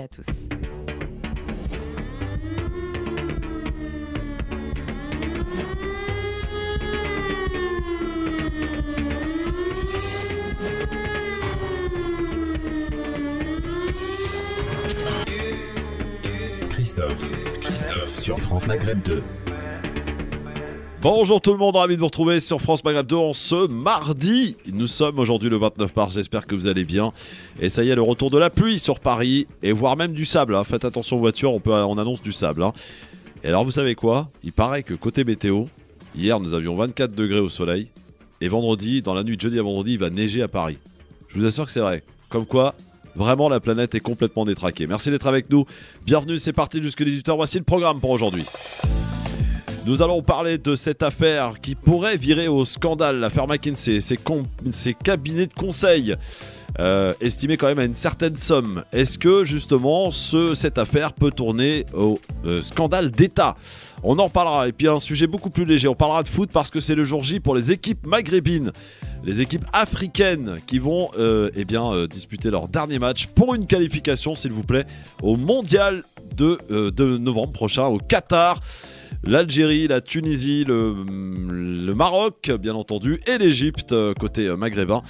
À tous. Christophe sur France Maghreb 2. Bonjour tout le monde, ravi de vous retrouver sur France Maghreb 2 en ce mardi. Nous sommes aujourd'hui le 29 mars, j'espère que vous allez bien. Et ça y est, le retour de la pluie sur Paris, et voire même du sable. Hein. Faites attention aux voitures, on annonce du sable. Hein. Et alors vous savez quoi ? Il paraît que côté météo, hier nous avions 24 degrés au soleil. Et vendredi, dans la nuit de jeudi à vendredi, il va neiger à Paris. Je vous assure que c'est vrai. Comme quoi, vraiment la planète est complètement détraquée. Merci d'être avec nous. Bienvenue, c'est parti jusqu'à 18h. Voici le programme pour aujourd'hui. Nous allons parler de cette affaire qui pourrait virer au scandale, l'affaire McKinsey, ces cabinets de conseil estimés quand même à une certaine somme. Est-ce que justement cette affaire peut tourner au scandale d'État ? On en parlera. Et puis un sujet beaucoup plus léger, on parlera de foot parce que c'est le jour J pour les équipes maghrébines, les équipes africaines qui vont disputer leur dernier match pour une qualification, s'il vous plaît, au mondial de novembre prochain au Qatar. L'Algérie, la Tunisie, le Maroc, bien entendu, et l'Égypte, côté maghrébin.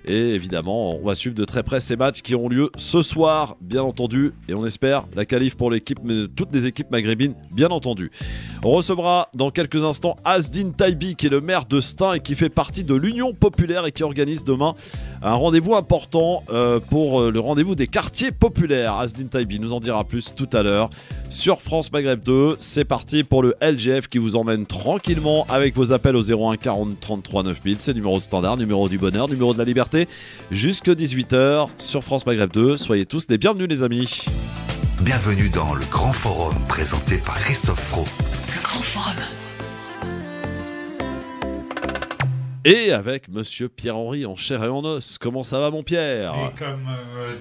Et évidemment, on va suivre de très près ces matchs qui auront lieu ce soir, bien entendu. Et on espère la qualif pour toutes les équipes maghrébines, bien entendu. On recevra dans quelques instants Asdine Taibi, qui est le maire de Stein et qui fait partie de l'Union Populaire et qui organise demain un rendez-vous important pour le rendez-vous des quartiers populaires. Asdine Taibi nous en dira plus tout à l'heure sur France Maghreb 2. C'est parti pour le LGF qui vous emmène tranquillement avec vos appels au 01 40 33 9000. C'est le numéro standard, numéro du bonheur, numéro de la liberté. Jusque 18h sur France Maghreb 2. Soyez tous les bienvenus les amis. Bienvenue dans le Grand Forum présenté par Christophe Fro. Le Grand Forum. Et avec Monsieur Pierre-Henri en chair et en os. Comment ça va mon Pierre ? Et comme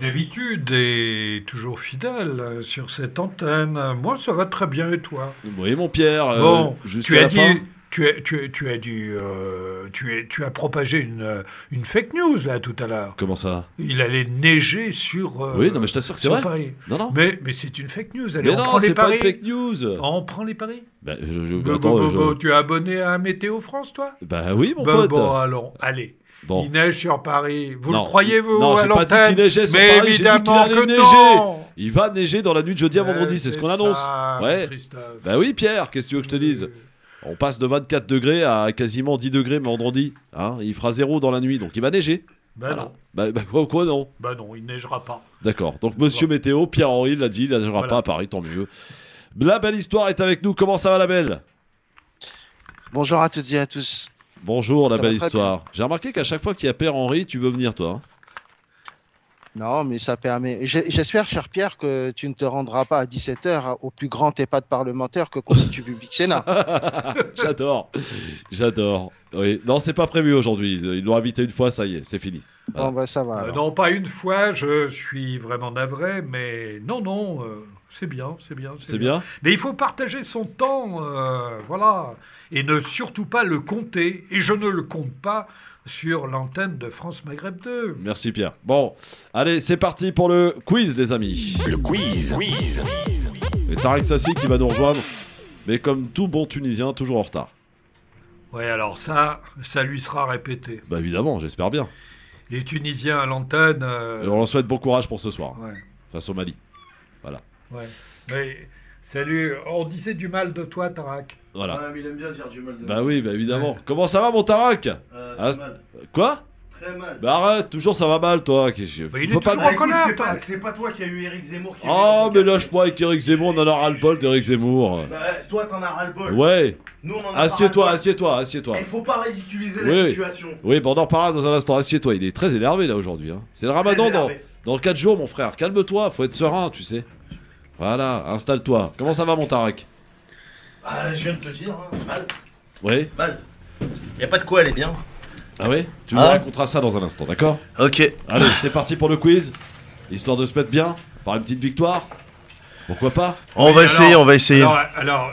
d'habitude et toujours fidèle sur cette antenne, moi ça va très bien et toi ? Oui mon Pierre. Bon, jusqu'à la fin. Tu as propagé une fake news là tout à l'heure. Comment ça ? Il allait neiger sur. Oui, non mais je t'assure que c'est vrai. Paris. Non. Mais c'est une fake news. Allez, mais on non, prend les c'est pas paris. une fake news. On prend les paris. Tu es abonné à Météo France, toi ? Bah oui, mon pote. Bon, alors, allez. Bon. Il neige sur Paris. Vous non, le croyez-vous non, à l'antenne ? pas dit qu'il neigeait sur mais Paris, évidemment j'ai dit qu'il allait que non. Il va neiger dans la nuit de jeudi à vendredi, c'est ce qu'on annonce. Ouais. Christophe. Bah oui, Pierre, qu'est-ce que tu veux que je te dise ? On passe de 24 degrés à quasiment 10 degrés vendredi. Hein, il fera 0 dans la nuit, donc il va neiger. Ben voilà. non. Quoi non ? Bah non, il neigera pas. D'accord. Donc Monsieur Météo, Pierre-Henri l'a dit, il ne neigera pas à Paris, tant mieux. La belle histoire est avec nous. Comment ça va la belle ? Bonjour à toutes et à tous. Bonjour la Ça belle va très histoire. J'ai remarqué qu'à chaque fois qu'il y a Pierre-Henri, tu veux venir toi. Hein. Non, mais ça permet. J'espère, cher Pierre, que tu ne te rendras pas à 17h au plus grand EHPAD parlementaire que constitue Public Sénat. J'adore. Oui. Non, c'est pas prévu aujourd'hui. Ils l'ont invité une fois, ça y est, c'est fini. Voilà. Bon, bah, ça va. Non, pas une fois, je suis vraiment navré, mais non, c'est bien. C'est bien. Mais il faut partager son temps, voilà, et ne surtout pas le compter, et je ne le compte pas sur l'antenne de France Maghreb 2. Merci Pierre. Bon, allez, c'est parti pour le quiz les amis. Le quiz. Et Tarek Sassi qui va nous rejoindre, mais comme tout bon Tunisien, toujours en retard. Ouais, alors ça lui sera répété. Bah évidemment, j'espère bien. Les Tunisiens à l'antenne... Et on leur souhaite bon courage pour ce soir, ouais. face au Mali. Voilà. Ouais. Mais salut, on disait du mal de toi, Tarak. Voilà. Ouais, mais il aime bien dire du mal de Bah oui, bah évidemment. Ouais. Comment ça va mon Tarak ? Très mal. Quoi ? Très mal. Bah arrête, toujours ça va mal toi. Bah, il est toujours en colère. C'est pas toi qui a eu Éric Zemmour qui... Oh mais lâche-moi avec Éric Zemmour, on en a ras-le-bol d'Éric Zemmour. Bah, toi t'en as ras-le-bol. Ouais. Nous on en a Assieds-toi. Il faut pas ridiculiser la situation. Oui, bon on en parlera dans un instant. Assieds-toi, il est très énervé là aujourd'hui. Hein. C'est le ramadan dans 4 jours mon frère. Calme-toi, faut être serein, tu sais. Voilà, installe-toi. Comment ça va mon Tarak ? Je viens de te dire, hein, mal. Oui. Mal. Y a pas de quoi, elle est bien. Ah oui ? Tu nous raconteras ça dans un instant, d'accord ? Ok. Allez, c'est parti pour le quiz. Histoire de se mettre bien, par une petite victoire. Pourquoi pas ? On va essayer. Alors,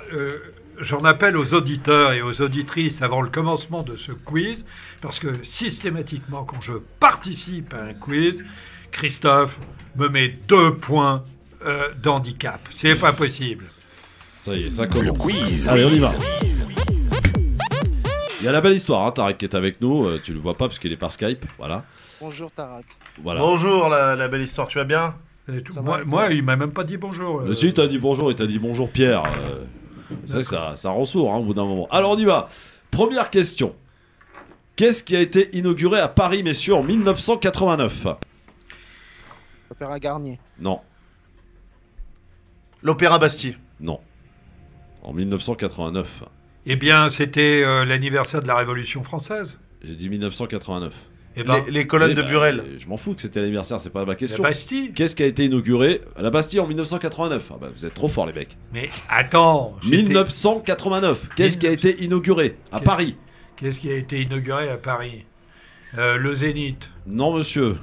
j'en appelle aux auditeurs et aux auditrices avant le commencement de ce quiz, parce que systématiquement, quand je participe à un quiz, Christophe me met 2 points de handicap. C'est pas possible. Ça y est, ça commence. Allez, on y va. Il y a la belle histoire, hein, Tarek qui est avec nous. Tu le vois pas parce qu'il est par Skype. Voilà. Bonjour Tarak. Voilà. Bonjour, la belle histoire, tu vas bien? Moi, il m'a même pas dit bonjour. Si, il t'a dit bonjour, il t'a dit bonjour Pierre. C'est vrai que ça rend sourd hein, au bout d'un moment. Alors on y va. Première question. Qu'est-ce qui a été inauguré à Paris, messieurs, en 1989? Opéra Garnier. Non, L'Opéra Bastille. non. En 1989. Eh bien, c'était l'anniversaire de la Révolution française. J'ai dit 1989. Eh ben, Les colonnes de Burel. Je m'en fous que c'était l'anniversaire, c'est pas ma la question. Bastille. Qu'est-ce qui a été inauguré à la Bastille en 1989? Ah bah, vous êtes trop forts les mecs. Mais attends, c'était- 1989. Qu'est-ce qui a été inauguré à Paris? Qu'est-ce qui a été inauguré à Paris? Le Zénith. Non monsieur.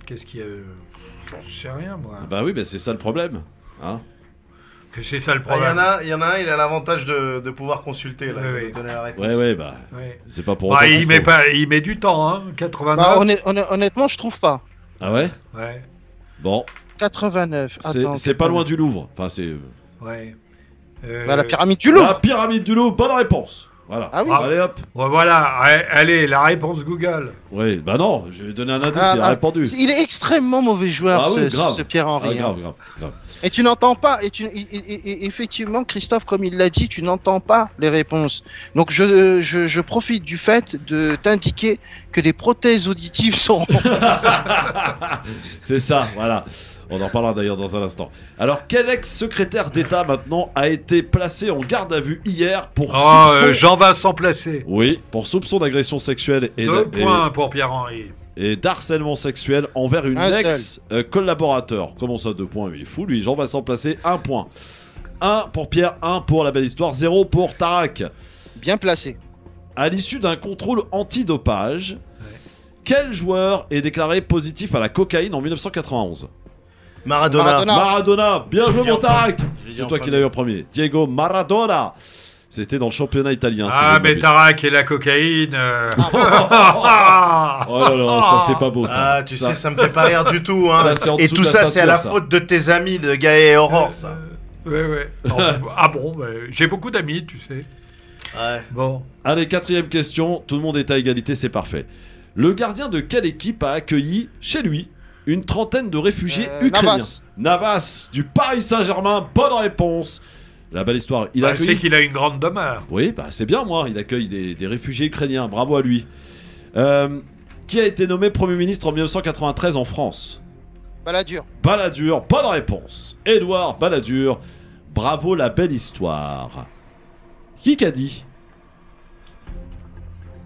Qu'est-ce qui a... J'en sais rien, moi. Bah oui, bah c'est ça le problème. Hein? Que c'est ça le Ah, problème. il y en a un, il a l'avantage de pouvoir consulter, là, Oui, de donner la réponse. Ouais, bah. Ouais. C'est pas pour Bah, autant il qu'il met faut. il met du temps, hein. 89. Bah, honnêtement, je trouve pas. Ah ouais? Ouais, Bon. 89. Attends, C'est pas loin du Louvre. Enfin, c'est. ouais. Bah, la pyramide du Louvre. La pyramide du Louvre, bonne réponse. Voilà. Ah oui. Allez hop. Ouais, voilà, allez, la réponse Google. Oui, bah non, je vais donner un indice, Ah, il a répondu. Il est extrêmement mauvais joueur, Ah oui, ce grave. Pierre-Henri. Ah, hein. grave. Et tu n'entends pas, et effectivement, Christophe, comme il l'a dit, tu n'entends pas les réponses. Donc je profite du fait de t'indiquer que les prothèses auditives sont... C'est ça, voilà. On en parlera d'ailleurs dans un instant. Alors, quel ex-secrétaire d'État maintenant a été placé en garde à vue hier pour soupçon... Jean-Vincent Placé. Oui, pour soupçon d'agression sexuelle 2 points pour Pierre-Henri. et d'harcèlement sexuel envers une Un seul. ex-collaborateur. Comment ça, 2 points? Il est fou, lui. Jean-Vincent Placé, 1 point. 1 pour Pierre, 1 pour la belle histoire, 0 pour Tarak. Bien placé. À l'issue d'un contrôle antidopage, quel joueur est déclaré positif à la cocaïne en 1991? Maradona. Maradona, bien joué dit mon en Tarak. premier. Je l'ai dit C'est en toi qui premier. l'as eu en premier. Diego Maradona. C'était dans le championnat italien. si je Ah, ne mais m'abuse. Tarak et la cocaïne. Oh là là, ça c'est pas beau ça. Ah, tu sais, ça me fait pas rire du tout. Hein. Ça, c'est en Et dessous tout de la ça, c'est à la ceinture, ça. faute de tes amis de Gaël et Aurore, ça. Ouais. Ah bon, j'ai beaucoup d'amis, tu sais. Ouais. Bon. Allez, 4ème question. Tout le monde est à égalité, c'est parfait. Le gardien de quelle équipe a accueilli chez lui une trentaine de réfugiés ukrainiens? Navas. Navas du Paris Saint-Germain. Bonne réponse. La belle histoire. Il a C'est accueilli... qu'il a une grande demeure. Oui, bah c'est bien moi. Il accueille des réfugiés ukrainiens. Bravo à lui. Qui a été nommé Premier ministre en 1993 en France? Balladur. Balladur. Bonne réponse. Édouard Balladur. Bravo la belle histoire. Qui qu'a dit?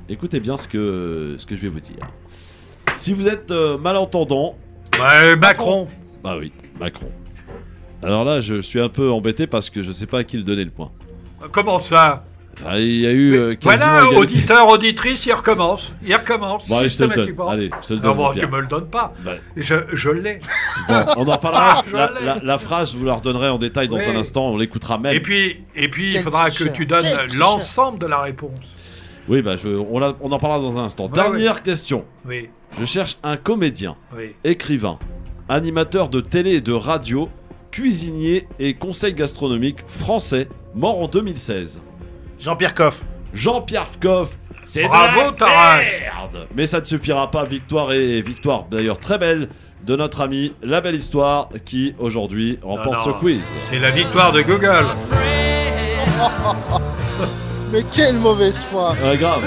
Écoutez bien ce que je vais vous dire. Si vous êtes malentendant... Macron. Bah oui, Macron. Alors là, je suis un peu embêté parce que je sais pas à qui le donner le point. Comment ça? Ah, il y a eu quasiment Voilà, égalité. auditeur, auditrice, il recommence. Il recommence. Bon, allez, je te le donne. systématiquement. Allez, je te le Ah donne. bon, Pierre. tu me le donnes pas. Bah, Je l'ai. bon, on en parlera. Je l'ai. La phrase, je vous la redonnerai en détail dans Oui. un instant. On l'écoutera même. Et puis il Quel faudra que tricheur. tu donnes Quel tricheur. l'ensemble de la réponse. Oui, bah, on en parlera dans un instant. Ouais, Dernière question. Oui, Je cherche un comédien, oui. écrivain, animateur de télé et de radio, cuisinier et conseil gastronomique français, mort en 2016. Jean-Pierre Coff. Jean-Pierre Coff. C'est Bravo, de la Tarak. merde. Mais ça ne suffira pas. Victoire d'ailleurs très belle de notre ami La Belle Histoire qui aujourd'hui remporte Non, ce quiz. C'est la victoire de Google. Mais quelle mauvaise foi. Ouais, grave.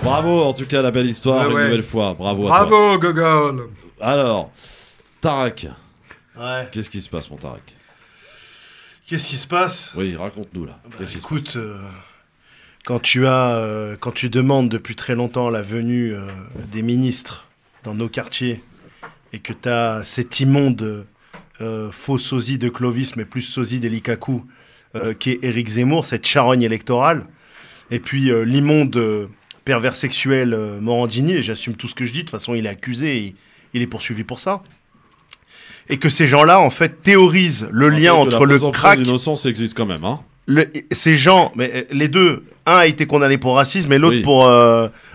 Bravo en tout cas La Belle Histoire Ouais, une ouais. nouvelle fois. Bravo. À toi. Bravo, Google. Alors, Tarak, Ouais. qu'est-ce qui se passe mon Tarak? Qu'est-ce qui se passe? Oui, raconte-nous là. Qu'est-ce qui se passe? Écoute, quand tu demandes depuis très longtemps la venue des ministres dans nos quartiers et que tu as cet immonde faux sosie de Clovis, mais plus sosie d'Elikaku, qui est Éric Zemmour, cette charogne électorale, et puis l'immonde pervers sexuel Morandini, et j'assume tout ce que je dis, de toute façon il est accusé et il est poursuivi pour ça, et que ces gens-là, en fait, théorisent le lien En fait, entre la le présomption crack... d'innocence existe quand même, hein. Ces gens, mais les deux, un a été condamné pour racisme et l'autre Oui. pour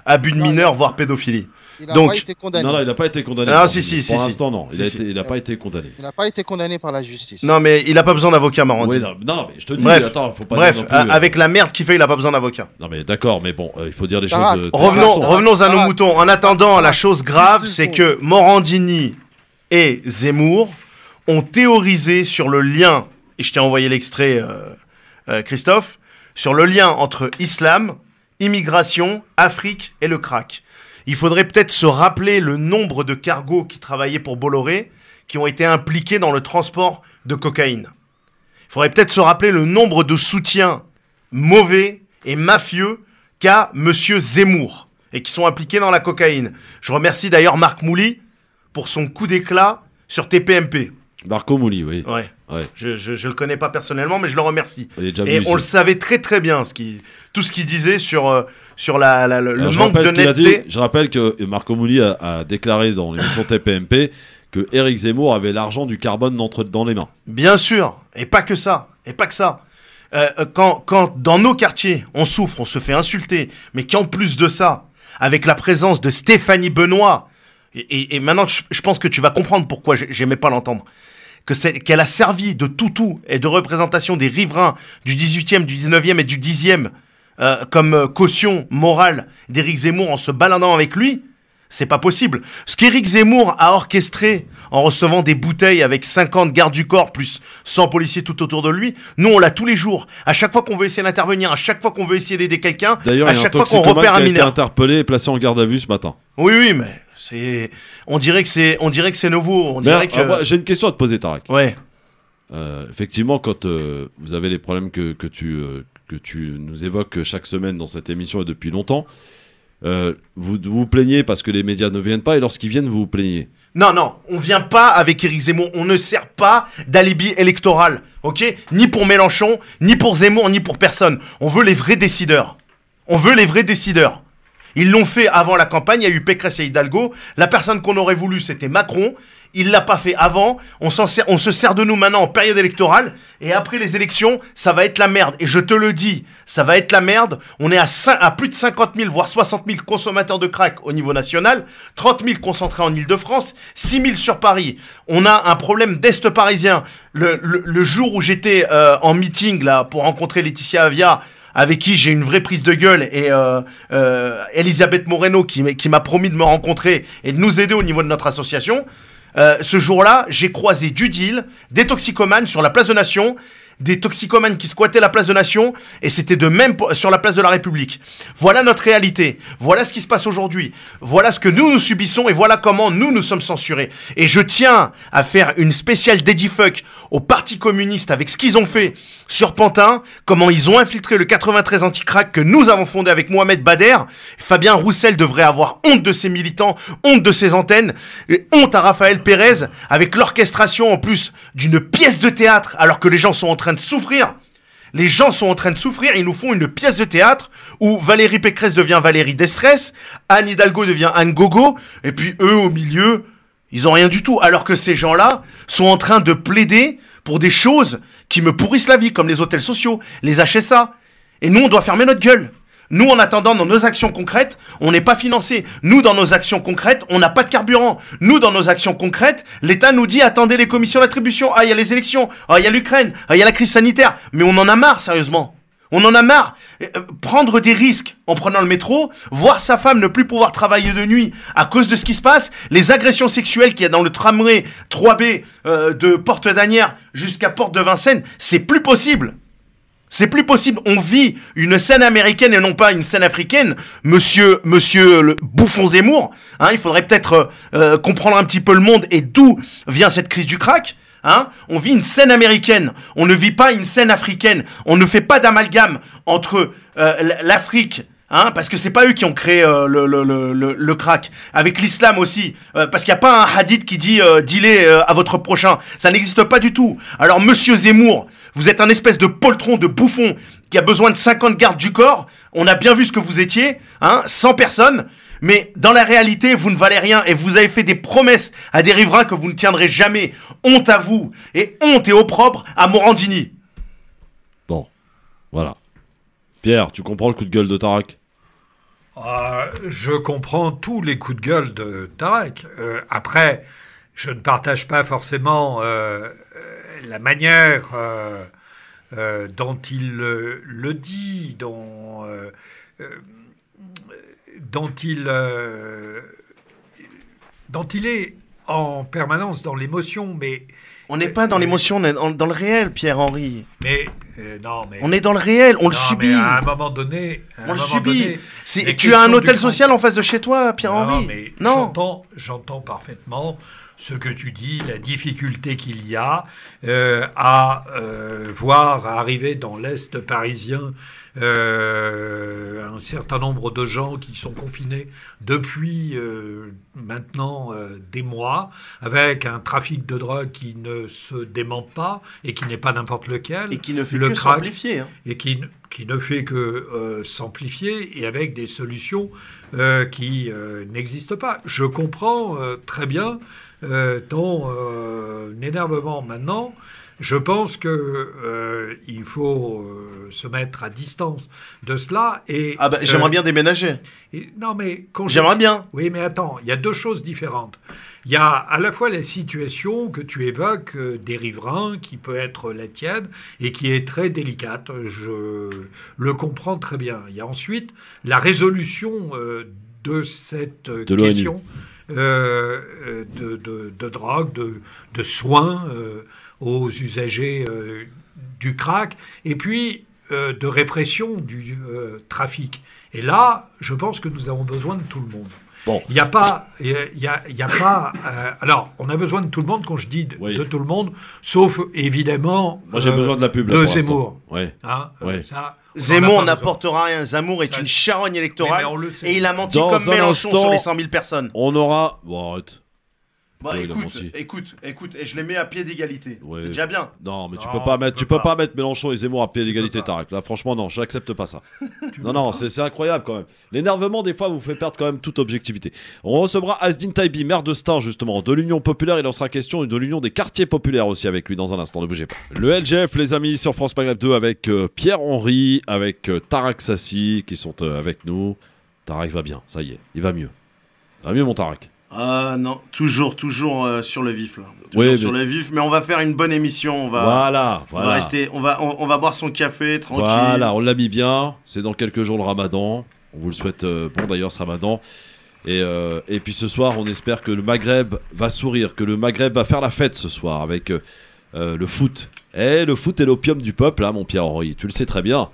abus de mineurs, voire pédophilie. Il n'a Donc, pas été condamné. Non, il n'a pas été condamné. Ah, par si, Morandini. si, Pour si, l'instant, non. si, si. Il n'a pas été condamné. Il n'a pas été condamné par la justice. Non, mais il a pas besoin d'avocat, Morandini. Oui, non, mais je te dis, Bref, attends, faut pas Bref, dire non plus, avec la merde qu'il fait, il a pas besoin d'avocat. Non, mais d'accord, mais bon, il faut dire les Tarak, choses. Revenons à nos Tarak, moutons. En attendant, la Tarak, chose grave, juste c'est deux que Morandini et Zemmour ont théorisé sur le lien, et je t'ai envoyé l'extrait, Christophe, sur le lien entre islam, immigration, Afrique et le crack. Il faudrait peut-être se rappeler le nombre de cargos qui travaillaient pour Bolloré, qui ont été impliqués dans le transport de cocaïne. Il faudrait peut-être se rappeler le nombre de soutiens mauvais et mafieux qu'a Monsieur Zemmour, et qui sont impliqués dans la cocaïne. Je remercie d'ailleurs Marc Mouly pour son coup d'éclat sur TPMP. Marco Mouli, oui. Ouais. Ouais. Je le connais pas personnellement, mais je le remercie. Il est déjà Et venu on le ici. savait très très bien, tout ce qu'il disait sur le Alors, je manque rappelle de ce qu'il a dit. netteté. Je rappelle que Marco Mouli a déclaré dans l'émission TPMP que Éric Zemmour avait l'argent du carbone dans les mains. Bien sûr, et pas que ça, et pas que ça. Quand dans nos quartiers, on souffre, on se fait insulter, mais qu'en plus de ça, avec la présence de Stéphanie Benoît, et maintenant je pense que tu vas comprendre pourquoi j'aimais pas l'entendre, qu'elle a servi de toutou et de représentation des riverains du 18e, du 19e et du 10e comme caution morale d'Éric Zemmour en se baladant avec lui, c'est pas possible. Ce qu'Éric Zemmour a orchestré en recevant des bouteilles avec 50 gardes du corps plus 100 policiers tout autour de lui, nous on l'a tous les jours. À chaque fois qu'on veut essayer d'intervenir, à chaque fois qu'on veut essayer d'aider quelqu'un, D'ailleurs, à il y a un chaque fois qu'on toxicomane repère qui un a été mineur. interpellé et placé en garde à vue ce matin. Oui, oui, mais on dirait que c'est nouveau. On dirait que... moi, j'ai une question à te poser, Tarak. Ouais. Effectivement, quand vous avez les problèmes que tu nous évoques chaque semaine dans cette émission et depuis longtemps, vous vous plaignez parce que les médias ne viennent pas, et lorsqu'ils viennent, vous vous plaignez. Non, on vient pas avec Éric Zemmour. On ne sert pas d'alibi électoral, ok? Ni pour Mélenchon, ni pour Zemmour, ni pour personne. On veut les vrais décideurs. On veut les vrais décideurs. Ils l'ont fait avant la campagne, il y a eu Pécresse et Hidalgo. La personne qu'on aurait voulu, c'était Macron. Il l'a pas fait avant. On se sert de nous maintenant en période électorale. Et après les élections, ça va être la merde. Et je te le dis, ça va être la merde. On est à plus de 50 000, voire 60 000 consommateurs de crack au niveau national. 30 000 concentrés en Ile-de-France. 6 000 sur Paris. On a un problème d'Est parisien. Le jour où j'étais en meeting là pour rencontrer Laetitia Avia, avec qui j'ai une vraie prise de gueule, et Elisabeth Moreno qui m'a promis de me rencontrer et de nous aider au niveau de notre association. Ce jour-là, j'ai croisé du deal, des toxicomanes sur la place de Nation, des toxicomanes qui squattaient la place de Nation, et c'était de même sur la place de la République. Voilà notre réalité. Voilà ce qui se passe aujourd'hui. Voilà ce que nous subissons, et voilà comment nous sommes censurés. Et je tiens à faire une spéciale Fuck au Parti communiste avec ce qu'ils ont fait sur Pantin, comment ils ont infiltré le 93 anti-crack que nous avons fondé avec Mohamed Bader. Fabien Roussel devrait avoir honte de ses militants, honte de ses antennes, et honte à Raphaël Pérez avec l'orchestration en plus d'une pièce de théâtre alors que les gens sont en train de souffrir. Les gens sont en train de souffrir, ils nous font une pièce de théâtre où Valérie Pécresse devient Valérie Destresse, Anne Hidalgo devient Anne Gogo, et puis eux au milieu, ils ont rien du tout. Alors que ces gens-là sont en train de plaider pour des choses qui me pourrissent la vie, comme les hôtels sociaux, les HSA. Et nous, on doit fermer notre gueule. Nous, en attendant, dans nos actions concrètes, on n'est pas financé. Nous, dans nos actions concrètes, on n'a pas de carburant. Nous, dans nos actions concrètes, l'État nous dit, attendez les commissions d'attribution. Ah, il y a les élections. Ah, il y a l'Ukraine. Ah, il y a la crise sanitaire. Mais on en a marre, sérieusement. On en a marre. Prendre des risques en prenant le métro, voir sa femme ne plus pouvoir travailler de nuit à cause de ce qui se passe, les agressions sexuelles qu'il y a dans le tramway 3B de Porte d'Asnières jusqu'à Porte de Vincennes, c'est plus possible. C'est plus possible. On vit une scène américaine et non pas une scène africaine. Monsieur le bouffon Zemmour, hein, il faudrait peut-être comprendre un petit peu le monde et d'où vient cette crise du crack. Hein, on vit une scène américaine, on ne vit pas une scène africaine. On ne fait pas d'amalgame entre l'Afrique, hein, parce que c'est pas eux qui ont créé le crack. Avec l'islam aussi, parce qu'il n'y a pas un hadith qui dit dealez à votre prochain. Ça n'existe pas du tout. Alors monsieur Zemmour, vous êtes un espèce de poltron, de bouffon qui a besoin de 50 gardes du corps. On a bien vu ce que vous étiez, hein, 100 personnes. Mais dans la réalité, vous ne valez rien et vous avez fait des promesses à des riverains que vous ne tiendrez jamais. Honte à vous et honte et opprobre à Morandini. Bon, voilà. Pierre, tu comprends le coup de gueule de Tarak? Je comprends tous les coups de gueule de Tarek. Après, je ne partage pas forcément la manière dont il le dit, dont il est en permanence dans l'émotion, mais... On n'est pas dans l'émotion, on est dans le réel, Pierre-Henri. Non, mais... On est dans le réel, on le subit. Mais à un moment donné... On le subit. Tu as un hôtel social en face de chez toi, Pierre-Henri. Non, j'entends parfaitement ce que tu dis, la difficulté qu'il y a à voir arriver dans l'Est parisien un certain nombre de gens qui sont confinés depuis maintenant des mois, avec un trafic de drogue qui ne se démente pas et qui n'est pas n'importe lequel. Et qui ne fait que s'amplifier. Et qui ne fait que s'amplifier, et avec des solutions qui n'existent pas. Je comprends très bien ton énervement maintenant. Je pense qu'il faut se mettre à distance de cela. J'aimerais bien déménager. J'aimerais bien. Oui, mais attends, il y a deux choses différentes. Il y a à la fois la situation que tu évoques des riverains, qui peut être la tienne, et qui est très délicate. Je le comprends très bien. Il y a ensuite la résolution de cette question de drogue, de soins aux usagers du crack, et puis de répression du trafic. Et là, je pense que nous avons besoin de tout le monde. Bon. Il n'y a pas... alors, on a besoin de tout le monde, quand je dis de tout le monde, sauf, évidemment... Moi, j'ai besoin de la pub, de Zemmour. Ouais. Ça, Zemmour n'apportera rien. Zemmour est une charogne électorale, et il a menti comme Mélenchon sur les 100 000 personnes. On aura... Bon, arrête. Écoute, et je les mets à pied d'égalité. Ouais. C'est déjà bien. Non, mais tu peux pas mettre Mélenchon et Zemmour à pied d'égalité, Tarek. Là, franchement, non, j'accepte pas ça. Non, c'est incroyable quand même. L'énervement, des fois, vous fait perdre quand même toute objectivité. On recevra Asdin Taibi, maire de Stein, justement, de l'Union Populaire. Il en sera question, de l'Union des quartiers populaires aussi avec lui dans un instant. Ne bougez pas. Le LGF, les amis, sur France Maghreb 2 avec Pierre-Henri, avec Tarak Sassi qui sont avec nous. Tarek va bien, ça y est, il va mieux. Va mieux, mon Tarek. Non, toujours sur le vif là. Sur le vif, mais on va faire une bonne émission. On va rester, on va boire son café tranquille. Voilà, on l'a mis bien. C'est dans quelques jours le Ramadan. On vous le souhaite bon d'ailleurs ce Ramadan. Et puis ce soir, on espère que le Maghreb va sourire, que le Maghreb va faire la fête ce soir avec le foot. Et le foot est l'opium du peuple, hein, mon Pierre-Henri. Tu le sais très bien.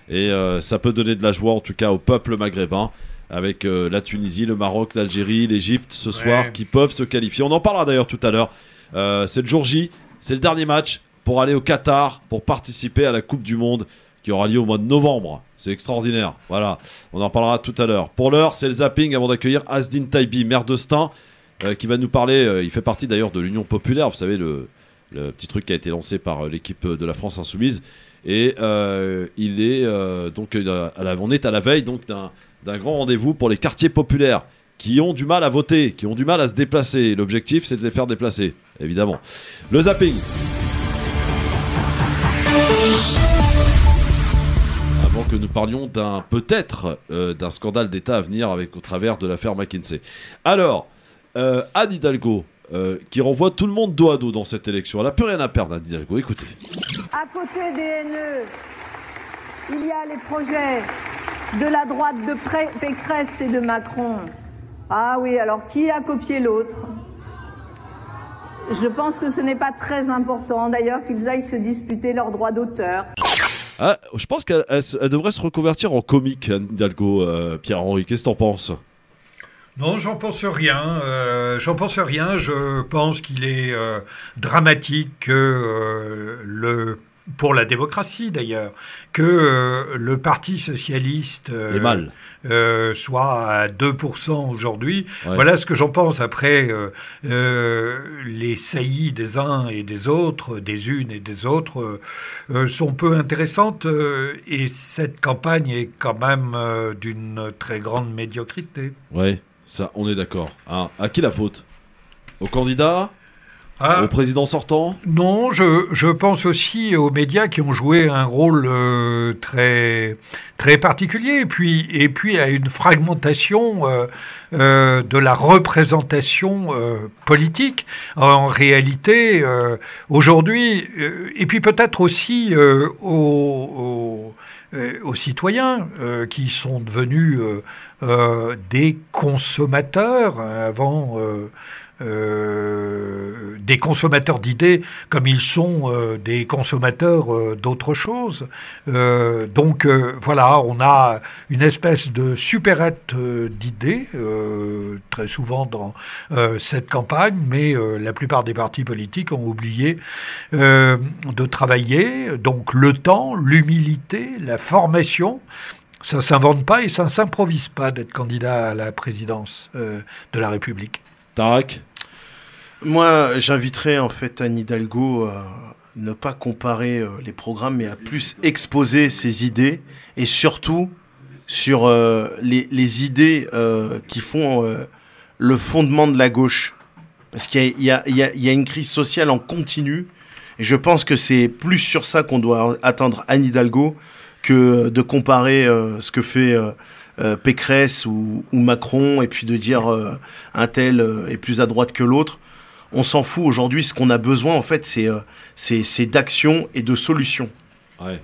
Et ça peut donner de la joie en tout cas au peuple maghrébin. Avec la Tunisie, le Maroc, l'Algérie, l'Égypte ce soir qui peuvent se qualifier. On en parlera d'ailleurs tout à l'heure. C'est le jour J, c'est le dernier match pour aller au Qatar, pour participer à la Coupe du Monde qui aura lieu au mois de novembre. C'est extraordinaire. Voilà, on en parlera tout à l'heure. Pour l'heure, c'est le zapping avant d'accueillir Asdin Taibi, maire de Stein, qui va nous parler. Il fait partie d'ailleurs de l'Union Populaire, vous savez, le petit truc qui a été lancé par l'équipe de la France Insoumise. Et il est on est à la veille donc d'un grand rendez-vous pour les quartiers populaires qui ont du mal à voter, qui ont du mal à se déplacer. L'objectif, c'est de les faire déplacer, évidemment. Le zapping. Avant que nous parlions d'un scandale d'État à venir au travers de l'affaire McKinsey. Alors, Anne Hidalgo, qui renvoie tout le monde dos à dos dans cette élection. Elle n'a plus rien à perdre, Anne Hidalgo. Écoutez. À côté des NE, il y a les projets de la droite de Pécresse et de Macron. Ah oui, alors qui a copié l'autre? Je pense que ce n'est pas très important, d'ailleurs, qu'ils aillent se disputer leurs droits d'auteur. Ah, je pense qu'elle devrait se reconvertir en comique, Anne Hidalgo, Pierre-Henri. Qu'est-ce que t'en penses? Non, j'en pense rien. Je pense qu'il est dramatique que pour la démocratie d'ailleurs, que le Parti socialiste soit à 2% aujourd'hui. Ouais. Voilà ce que j'en pense. Après, les saillies des uns et des autres, des unes et des autres, sont peu intéressantes. Et cette campagne est quand même d'une très grande médiocrité. Oui, ça, on est d'accord. Hein. À qui la faute? Au candidat? au président sortant? Non, je pense aussi aux médias qui ont joué un rôle très, très particulier, et puis à une fragmentation de la représentation politique. En réalité, aujourd'hui, et puis peut-être aussi aux citoyens qui sont devenus des consommateurs avant des consommateurs d'idées comme ils sont des consommateurs d'autres choses. Donc voilà, on a une espèce de supérette d'idées très souvent dans cette campagne, mais la plupart des partis politiques ont oublié de travailler. Donc le temps, l'humilité, la formation, ça ne s'invente pas et ça ne s'improvise pas d'être candidat à la présidence de la République. Tarak? Moi, j'inviterais en fait Anne Hidalgo à ne pas comparer les programmes, mais à plus exposer ses idées et surtout sur les idées qui font le fondement de la gauche. Parce qu'il y a une crise sociale en continu et je pense que c'est plus sur ça qu'on doit attendre Anne Hidalgo que de comparer ce que fait Pécresse ou Macron et puis de dire un tel est plus à droite que l'autre. On s'en fout aujourd'hui. Ce qu'on a besoin, en fait, c'est d'action et de solutions. Ouais.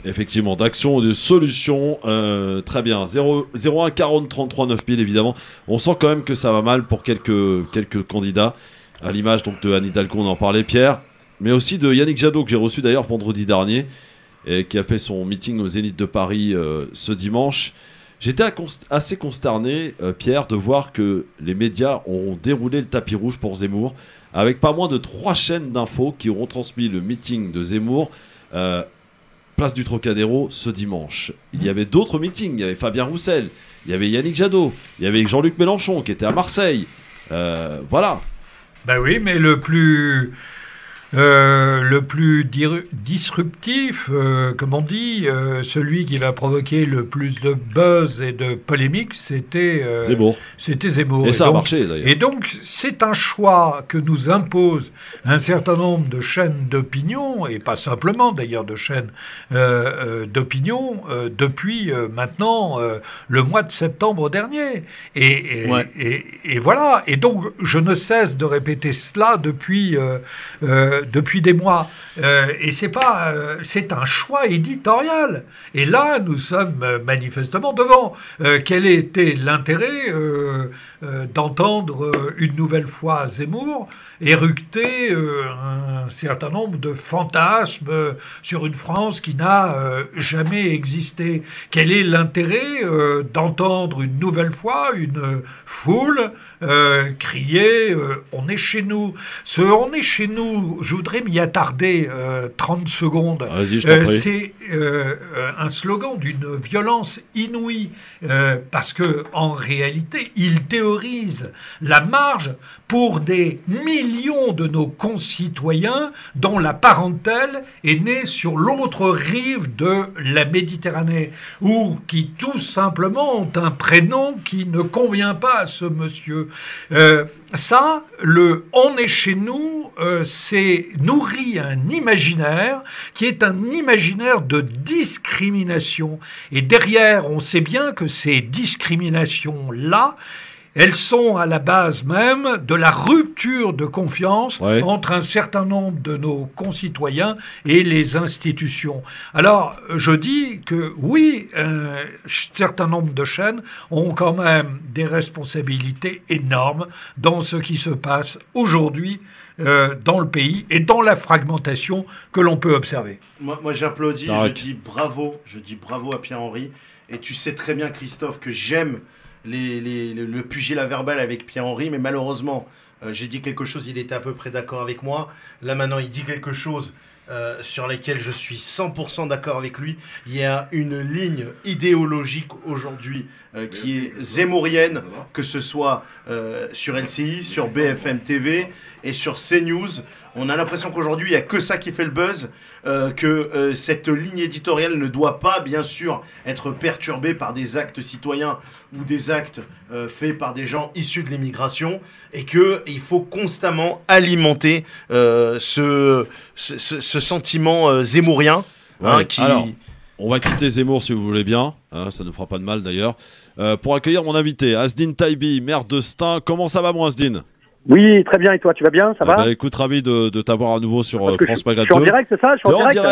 Effectivement, d'action et de solutions. Très bien. 01 40 33 9000, évidemment. On sent quand même que ça va mal pour quelques candidats. À l'image donc de Anne Hidalgo, on en parlait, Pierre. Mais aussi de Yannick Jadot, que j'ai reçu d'ailleurs vendredi dernier, et qui a fait son meeting au Zénith de Paris ce dimanche. J'étais assez consterné, Pierre, de voir que les médias ont déroulé le tapis rouge pour Zemmour, avec pas moins de 3 chaînes d'infos qui auront transmis le meeting de Zemmour, place du Trocadéro, ce dimanche. Il y avait d'autres meetings, il y avait Fabien Roussel, il y avait Yannick Jadot, il y avait Jean-Luc Mélenchon qui était à Marseille. Voilà. Ben oui, mais le plus disruptif, comme on dit, celui qui va provoquer le plus de buzz et de polémique, c'était Zemmour. Zemmour. Et ça a marché d'ailleurs. Et donc, c'est un choix que nous impose un certain nombre de chaînes d'opinion, et pas simplement d'ailleurs de chaînes d'opinion, depuis maintenant le mois de septembre dernier. Et voilà. Et donc, je ne cesse de répéter cela depuis des mois. Et c'est un choix éditorial. Et là, nous sommes manifestement devant. Quel était l'intérêt d'entendre une nouvelle fois Zemmour éructer un certain nombre de fantasmes sur une France qui n'a jamais existé? Quel est l'intérêt d'entendre une nouvelle fois une foule crier on est chez nous? Ce on est chez nous, je voudrais m'y attarder 30 secondes. Vas-y, je t'en prie. C'est un slogan d'une violence inouïe parce que en réalité, il théorise la marge pour des millions de nos concitoyens dont la parentèle est née sur l'autre rive de la Méditerranée ou qui tout simplement ont un prénom qui ne convient pas à ce monsieur. Le « on est chez nous », c'est nourrit un imaginaire qui est un imaginaire de discrimination. Et derrière, on sait bien que ces discriminations-là, elles sont à la base même de la rupture de confiance entre un certain nombre de nos concitoyens et les institutions. Alors, je dis que oui, un certain nombre de chaînes ont quand même des responsabilités énormes dans ce qui se passe aujourd'hui dans le pays et dans la fragmentation que l'on peut observer. Moi j'applaudis, je dis bravo à Pierre-Henry. Et tu sais très bien, Christophe, que j'aime le pugilat verbal avec Pierre-Henry, mais malheureusement, j'ai dit quelque chose, il était à peu près d'accord avec moi. Là maintenant, il dit quelque chose, sur lesquels je suis 100% d'accord avec lui. Il y a une ligne idéologique aujourd'hui qui est zémourienne, que ce soit sur LCI, sur BFM TV et sur CNews. On a l'impression qu'aujourd'hui, il n'y a que ça qui fait le buzz, que cette ligne éditoriale ne doit pas, bien sûr, être perturbée par des actes citoyens ou des actes faits par des gens issus de l'immigration, et qu'il faut constamment alimenter ce sentiment zémourien. Qui... Alors, on va quitter Zemmour si vous voulez bien, hein, ça ne fera pas de mal d'ailleurs, pour accueillir mon invité, Asdine Taibi, maire de Stein. Comment ça va, mon Asdine ? Oui, très bien, et toi, tu vas bien, ça va? Écoute, ravi de t'avoir à nouveau sur France Maghreb 2. Je suis en direct, c'est ça?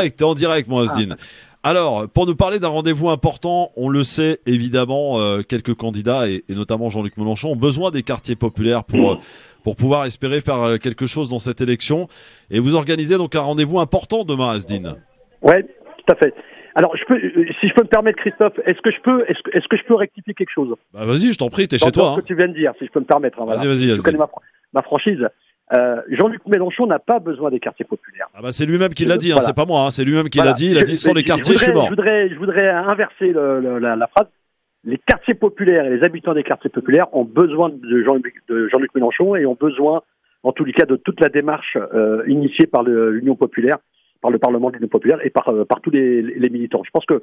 T'es en direct, mon Asdine. Alors, pour nous parler d'un rendez-vous important, on le sait évidemment, quelques candidats, et notamment Jean-Luc Mélenchon, ont besoin des quartiers populaires pour pouvoir espérer faire quelque chose dans cette élection. Et vous organisez donc un rendez-vous important demain, Asdine. Ouais, tout à fait. Alors, si je peux me permettre, Christophe, est-ce que je peux rectifier quelque chose? Bah vas-y, je t'en prie, t'es chez toi. Dans ce que tu viens de dire, si je peux me permettre. Hein, vas-y, vas-y. Tu connais ma franchise. Jean-Luc Mélenchon n'a pas besoin des quartiers populaires. Ah bah c'est lui-même qui l'a dit, hein, c'est pas moi, hein, c'est lui-même qui l'a dit. Il a dit sans les quartiers, je suis mort. Je voudrais inverser la phrase. Les quartiers populaires et les habitants des quartiers populaires ont besoin de Jean-Luc Mélenchon et ont besoin, en tous les cas, de toute la démarche initiée par l'Union populaire, par le Parlement de l'Union populaire et par tous les militants. Je pense que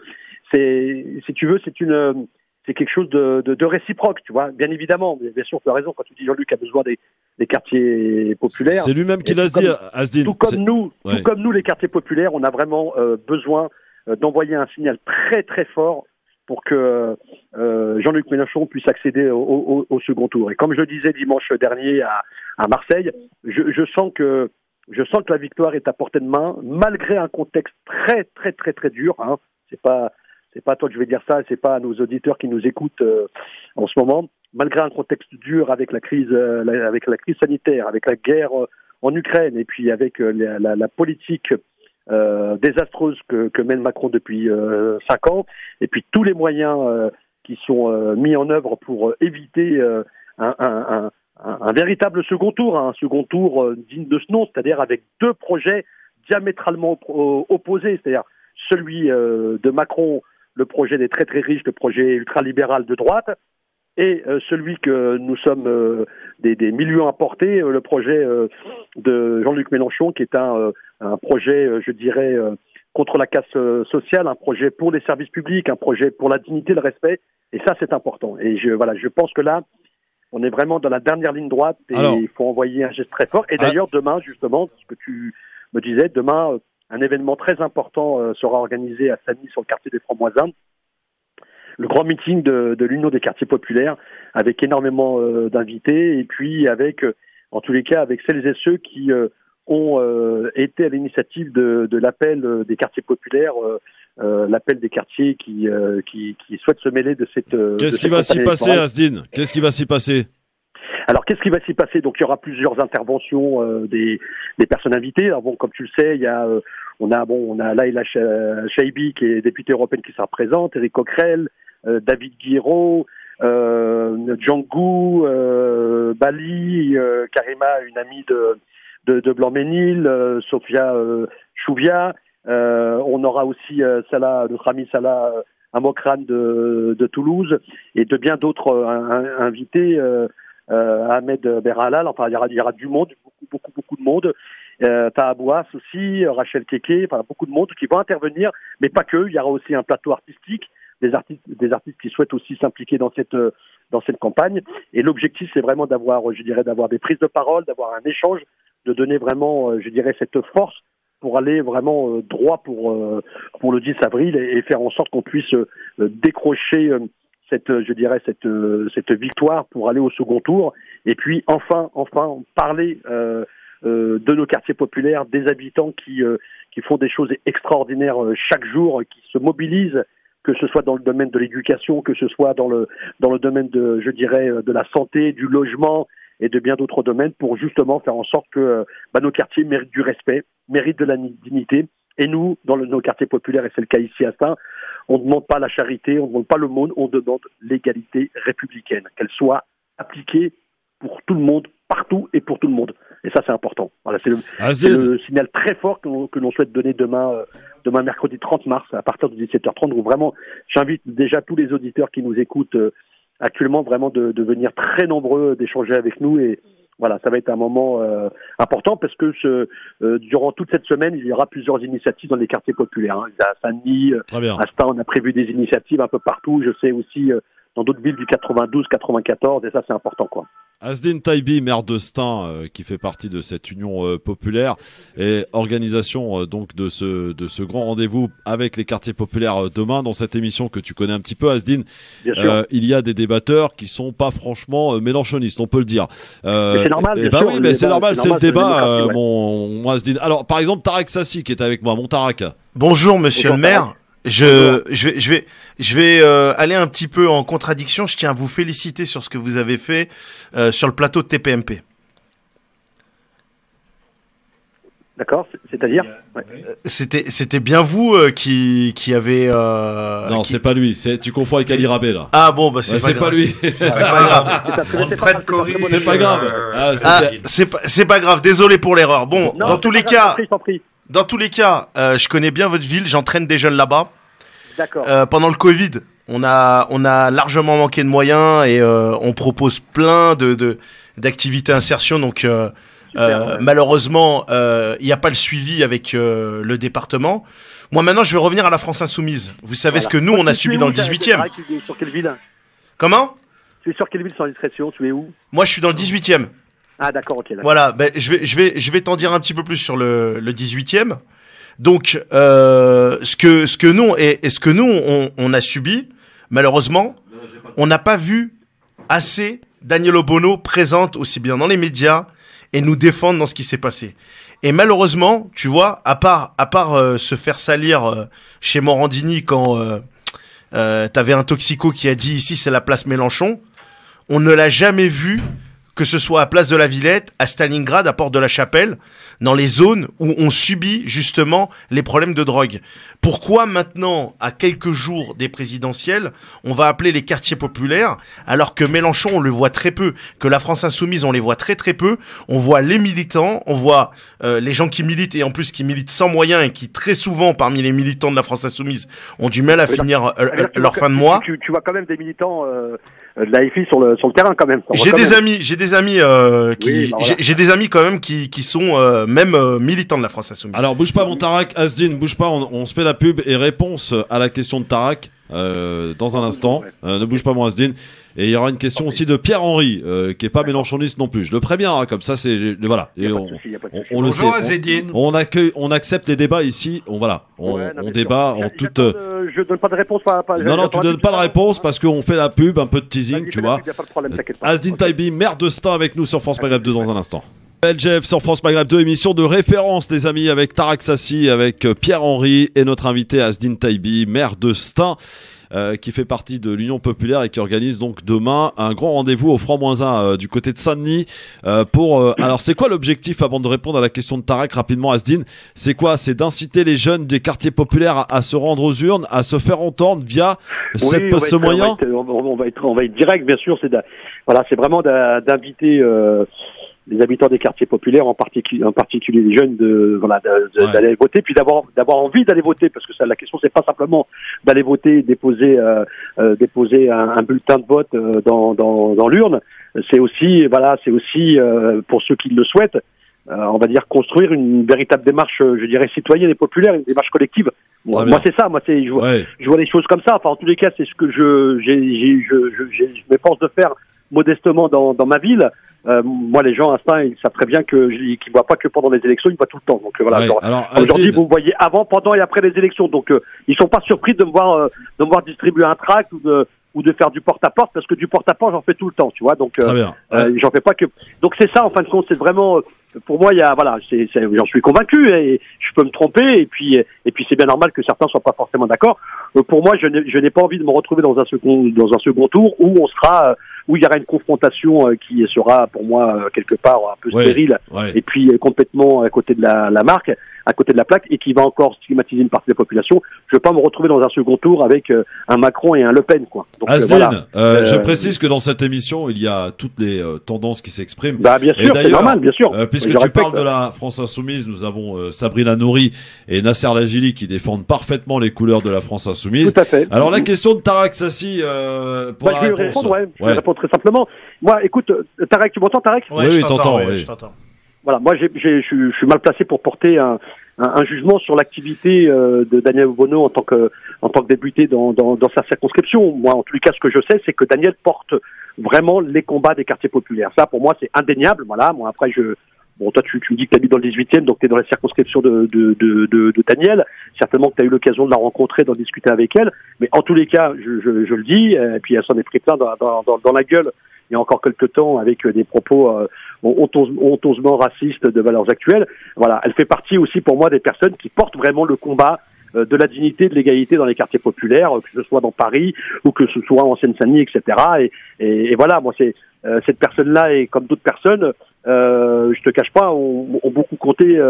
si tu veux, c'est quelque chose de réciproque, tu vois. Bien évidemment, bien sûr, tu as raison quand tu dis Jean-Luc a besoin des quartiers populaires. C'est lui-même qui l'a dit, Asdine. Tout comme nous, les quartiers populaires, on a vraiment besoin d'envoyer un signal très très fort pour que Jean-Luc Mélenchon puisse accéder au second tour. Et comme je le disais dimanche dernier à Marseille, je sens que la victoire est à portée de main, malgré un contexte très très très très dur. Hein. C'est pas à toi que je vais dire ça, c'est pas à nos auditeurs qui nous écoutent en ce moment. Malgré un contexte dur avec la crise sanitaire, avec la guerre en Ukraine, et puis avec la politique désastreuse que mène Macron depuis 5 ans, et puis tous les moyens qui sont mis en œuvre pour éviter un véritable second tour, un second tour digne de ce nom, c'est-à-dire avec deux projets diamétralement opposés, c'est-à-dire celui de Macron, le projet des très très riches, le projet ultralibéral de droite, et celui que nous sommes des milieux importés, le projet de Jean-Luc Mélenchon, qui est un projet, je dirais, contre la casse sociale, un projet pour les services publics, un projet pour la dignité, le respect, et ça c'est important. Et je pense que là, on est vraiment dans la dernière ligne droite, et il faut envoyer un geste très fort. Et d'ailleurs, demain, justement, ce que tu me disais, demain, un événement très important sera organisé à Samy, sur le quartier des Francs-Moisins, le grand meeting de l'Union des quartiers populaires, avec énormément d'invités, et puis avec, en tous les cas, avec celles et ceux qui ont été à l'initiative de l'appel des quartiers populaires, l'appel des quartiers qui souhaitent se mêler de cette... Qu'est-ce qui va s'y passer, Asdine? Qu'est-ce qui va s'y passer? Alors, qu'est-ce qui va s'y passer? Donc, il y aura plusieurs interventions des personnes invitées. Alors, bon, comme tu le sais, on a Laïla Chaibi, qui est députée européenne, qui sera présente, Éric Coquerel, David Guiraud, Djangou, Bali, Karima, une amie de Blanc-Ménil, Sophia Chouvia. On aura aussi notre ami Salah Amokran de Toulouse, et de bien d'autres invités, Ahmed Berhalal. Enfin, il y aura du monde, beaucoup de monde. Taha Bouas aussi, Rachel Keke, enfin beaucoup de monde qui vont intervenir, mais pas que. Il y aura aussi un plateau artistique, des artistes qui souhaitent aussi s'impliquer dans cette campagne. Et l'objectif, c'est vraiment d'avoir des prises de parole, d'avoir un échange, de donner vraiment, cette force pour aller vraiment droit pour le 10 avril et faire en sorte qu'on puisse décrocher cette victoire pour aller au second tour. Et puis enfin parler de nos quartiers populaires, des habitants qui font des choses extraordinaires chaque jour, qui se mobilisent, que ce soit dans le domaine de l'éducation, que ce soit dans le domaine de la santé, du logement et de bien d'autres domaines, pour justement faire en sorte que nos quartiers méritent du respect, méritent de la dignité. Et nous, dans nos quartiers populaires, et c'est le cas ici à Stein, on ne demande pas la charité, on ne demande pas l'aumône, on demande l'égalité républicaine, qu'elle soit appliquée pour tout le monde, partout et pour tout le monde. Et ça, c'est important. Voilà, c'est le signal très fort que l'on souhaite donner demain mercredi 30 mars, à partir de 17h30. Donc vraiment, j'invite déjà tous les auditeurs qui nous écoutent actuellement vraiment de venir très nombreux, d'échanger avec nous. Et voilà, ça va être un moment important parce que durant toute cette semaine, il y aura plusieurs initiatives dans les quartiers populaires. Hein. À Saint-Denis, à Stein, on a prévu des initiatives un peu partout. Je sais aussi dans d'autres villes du 92, 94, et ça, c'est important, quoi. Asdine Taibi, maire de Stein, qui fait partie de cette union populaire et organisation donc de ce grand rendez-vous avec les quartiers populaires demain. Dans cette émission que tu connais un petit peu, Asdine, il y a des débatteurs qui sont pas franchement mélenchonistes, on peut le dire. C'est normal. Oui, mais c'est normal, c'est le débat, mon Asdine. Alors, par exemple, Tarek Sassi qui est avec moi, mon Tarek. Bonjour, monsieur le maire. Je vais aller un petit peu en contradiction. Je tiens à vous féliciter sur ce que vous avez fait sur le plateau de TPMP. D'accord, c'est-à-dire C'était bien vous qui avez... Non, c'est pas lui. Tu confonds avec Ali Rabé, là. Ah bon, bah c'est pas lui. C'est pas grave. C'est pas grave. C'est pas grave. Désolé pour l'erreur. Bon, dans tous les cas... Dans tous les cas, je connais bien votre ville, j'entraîne des jeunes là-bas. D'accord. Pendant le Covid, on a largement manqué de moyens et on propose plein d'activités insertion. Donc malheureusement, il n'y a pas le suivi avec le département. Moi maintenant, je vais revenir à la France Insoumise. Vous savez ce que nous on a subi dans le 18e. Sur quelle ville? Comment? Tu es sur quelle ville sans discrétion? Tu es où? Moi, je suis dans le 18e. Ah d'accord, ok. D'accord. Voilà, je vais t'en dire un petit peu plus sur le 18e. Donc ce que nous on a subi, malheureusement, on n'a pas vu assez Daniel Obono présente aussi bien dans les médias et nous défendre dans ce qui s'est passé. Et malheureusement, tu vois, à part se faire salir chez Morandini quand t'avais un toxico qui a dit ici c'est la place Mélenchon, on ne l'a jamais vu. Que ce soit à Place de la Villette, à Stalingrad, à Porte de la Chapelle, dans les zones où on subit justement les problèmes de drogue. Pourquoi maintenant, à quelques jours des présidentielles, on va appeler les quartiers populaires, alors que Mélenchon, on le voit très peu, que la France Insoumise, on les voit très très peu, on voit les militants, on voit les gens qui militent et en plus qui militent sans moyens et qui très souvent, parmi les militants de la France Insoumise, ont du mal à finir leur fin de mois. Tu vois quand même des militants... de la FI sur le terrain quand même. J'ai des amis quand même qui sont même militants de la France Insoumise. Alors bouge pas mon Tarak, Asdine, bouge pas, on se fait la pub et réponse à la question de Tarak dans un instant. Ne bouge pas mon Asdine. Et il y aura une question aussi de Pierre-Henri, qui est pas mélenchoniste non plus. Je le préviens, hein, comme ça c'est voilà. Et on le sait. On accepte les débats ici. On débat en toute. Je donne pas de réponse. Non, tu donnes pas de réponse parce qu'on fait la pub, un peu de teasing, tu vois. Asdine Taibi, maire de Stein avec nous sur France Maghreb 2 dans un instant. LGF sur France Maghreb 2, émission de référence les amis, avec Tarek Sassi, avec Pierre-Henri et notre invité Asdine Taibi, maire de Stein. Qui fait partie de l'Union Populaire et qui organise donc demain un grand rendez-vous au Franc-1 du côté de Saint-Denis alors c'est quoi l'objectif avant de répondre à la question de Tarek rapidement Asdine? C'est quoi? C'est d'inciter les jeunes des quartiers populaires à se rendre aux urnes, à se faire entendre via ce moyen? On va être direct bien sûr, c'est vraiment d'inviter les habitants des quartiers populaires, en particulier les jeunes, d'aller voter, puis d'avoir envie d'aller voter, parce que la question c'est pas simplement d'aller voter et déposer un bulletin de vote dans l'urne, c'est aussi pour ceux qui le souhaitent, on va dire construire une véritable démarche, je dirais citoyenne et populaire, une démarche collective. Moi c'est ça, je vois les choses comme ça. Enfin en tous les cas c'est ce que je m'efforce de faire modestement dans ma ville. Moi, les gens à Stein, ils savent très bien qu'ils voient pas que pendant les élections, ils voient tout le temps. Donc voilà. Aujourd'hui, vous me voyez avant, pendant et après les élections. Donc ils sont pas surpris de me voir distribuer un tract ou de faire du porte-à-porte, parce que du porte-à-porte, j'en fais tout le temps, tu vois. Donc j'en fais pas que. Donc c'est ça, en fin de compte, c'est vraiment. Pour moi, j'en suis convaincu et je peux me tromper et puis c'est bien normal que certains soient pas forcément d'accord. Pour moi, je n'ai pas envie de me retrouver dans un second tour où il y aura une confrontation qui sera pour moi quelque part un peu stérile et puis complètement à côté de la marque. à côté de la plaque et qui va encore stigmatiser une partie de la population. Je veux pas me retrouver dans un second tour avec un Macron et un Le Pen, quoi. Donc, Asdine, je précise que dans cette émission, il y a toutes les tendances qui s'expriment. Bah, bien sûr, c'est normal, bien sûr. Puisque tu parles de la France Insoumise, nous avons Sabrina Nouri et Nasser Lajili qui défendent parfaitement les couleurs de la France Insoumise. Tout à fait. Alors la question de Tarek Sassi, pour je vais répondre, je vais répondre très simplement. Moi, écoute, Tarek, tu m'entends, Tarek? Oui, je t'entends. Voilà, moi, je suis mal placé pour porter un jugement sur l'activité de Daniel Obono en tant que député dans sa circonscription. Moi, en tous les cas, ce que je sais, c'est que Daniel porte vraiment les combats des quartiers populaires. Ça, pour moi, c'est indéniable. Voilà. Moi, après, bon, toi, tu me dis que tu habites dans le 18e, donc tu es dans la circonscription de Daniel. Certainement que tu as eu l'occasion de la rencontrer, d'en discuter avec elle. Mais en tous les cas, je le dis, et puis elle s'en est pris plein dans la gueule il y a encore quelques temps avec des propos honteusement racistes de valeurs actuelles. Voilà, elle fait partie aussi pour moi des personnes qui portent vraiment le combat de la dignité, de l'égalité dans les quartiers populaires, que ce soit dans Paris ou que ce soit en Seine-Saint-Denis, etc. Et voilà, moi c'est cette personne-là et comme d'autres personnes, je te cache pas, ont beaucoup compté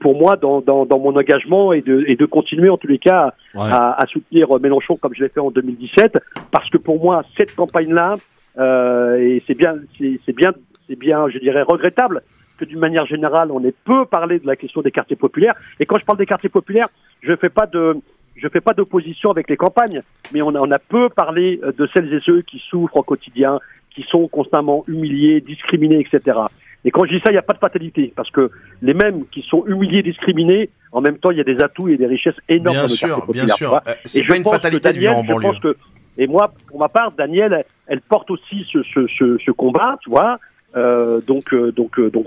pour moi dans mon engagement et de continuer en tous les cas à soutenir Mélenchon comme je l'ai fait en 2017, parce que pour moi cette campagne-là et c'est bien, je dirais regrettable que d'une manière générale on ait peu parlé de la question des quartiers populaires. Et quand je parle des quartiers populaires, je fais pas d'opposition avec les campagnes, mais on a peu parlé de celles et ceux qui souffrent au quotidien, qui sont constamment humiliés, discriminés, etc. Et quand je dis ça, il n'y a pas de fatalité, parce que les mêmes qui sont humiliés, discriminés, en même temps, il y a des atouts et des richesses énormes dans le quartier populaire. Bien sûr, c'est pas une fatalité de vivre en banlieue. Et moi, pour ma part, Daniel, elle porte aussi ce combat, tu vois. Donc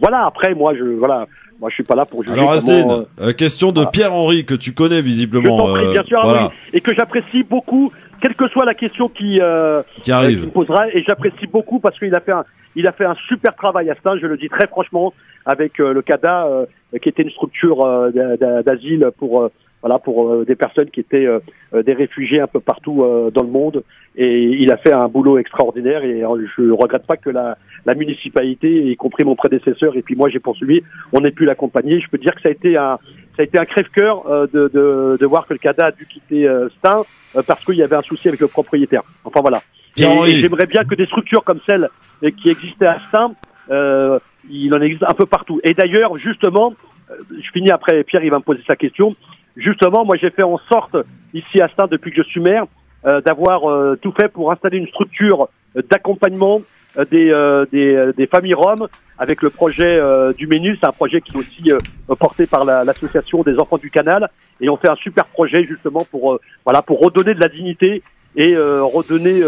voilà. Après, moi, je suis pas là pour juger. Alors, Asdine, question de Pierre-Henri que tu connais visiblement. Je t'en prie, bien sûr, voilà. oui, et que j'apprécie beaucoup, quelle que soit la question qui arrive, qui me posera, et j'apprécie beaucoup parce qu'il a fait un super travail à Stein, je le dis très franchement, avec le CADA, qui était une structure d'asile pour des personnes qui étaient des réfugiés un peu partout dans le monde, et il a fait un boulot extraordinaire, et je regrette pas que la municipalité, y compris mon prédécesseur, et puis moi j'ai poursuivi, on ait pu l'accompagner. Je peux dire que ça a été un crève-cœur de voir que le CADA a dû quitter Stein parce qu'il y avait un souci avec le propriétaire. Enfin voilà. Et j'aimerais bien que des structures comme celle qui existait à Stein, il en existe un peu partout. Et d'ailleurs, justement, je finis après, Pierre il va me poser sa question. Justement, moi j'ai fait en sorte, ici à Stein, depuis que je suis maire, d'avoir tout fait pour installer une structure d'accompagnement des familles roms avec le projet du MENU. C'est un projet qui est aussi porté par l'association des enfants du Canal, et on fait un super projet justement pour redonner de la dignité et redonner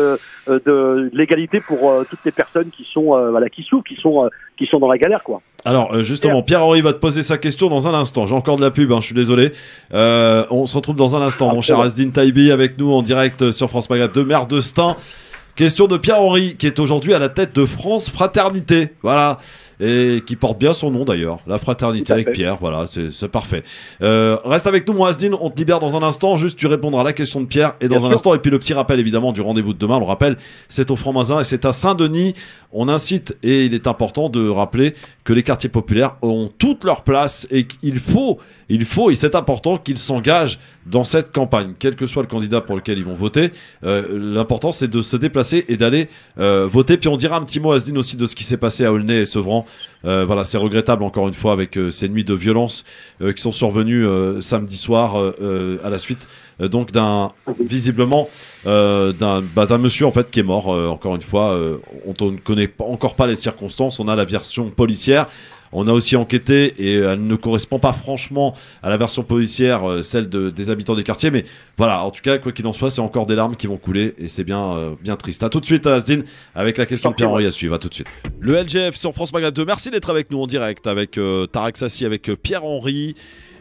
de l'égalité pour toutes les personnes qui sont qui souffrent, qui sont dans la galère, quoi. Alors justement, Pierre-Henri va te poser sa question dans un instant. J'ai encore de la pub, je suis désolé. On se retrouve dans un instant, mon cher Asdine Taibi, avec nous en direct sur France Maghreb 2, maire de Stein. Question de Pierre-Henri, qui est aujourd'hui à la tête de France Fraternité, voilà, et qui porte bien son nom d'ailleurs, la fraternité avec Pierre, voilà, c'est parfait. Reste avec nous, mon Asdine, on te libère dans un instant, juste tu répondras à la question de Pierre, et dans un instant, et puis le petit rappel évidemment du rendez-vous de demain, on le rappelle, c'est au Franc-Mazin et c'est à Saint-Denis. On incite, et il est important de rappeler que les quartiers populaires ont toute leur place, et qu'il faut, et c'est important qu'ils s'engagent dans cette campagne, quel que soit le candidat pour lequel ils vont voter. L'important c'est de se déplacer et d'aller voter. Puis on dira un petit mot, Asdine, aussi de ce qui s'est passé à Aulnay et Sevran. Voilà, c'est regrettable encore une fois avec ces nuits de violence qui sont survenues samedi soir à la suite donc visiblement d'un monsieur en fait qui est mort. Encore une fois, on ne connaît encore pas les circonstances. On a la version policière. On a aussi enquêté et elle ne correspond pas franchement à la version policière, celle des habitants des quartiers. Mais voilà, en tout cas, quoi qu'il en soit, c'est encore des larmes qui vont couler et c'est bien triste. À tout de suite, Asdine, avec la question de Pierre-Henri à suivre. À tout de suite. Le LGF sur France Maghreb 2. Merci d'être avec nous en direct avec Tarek Sassi, avec Pierre-Henri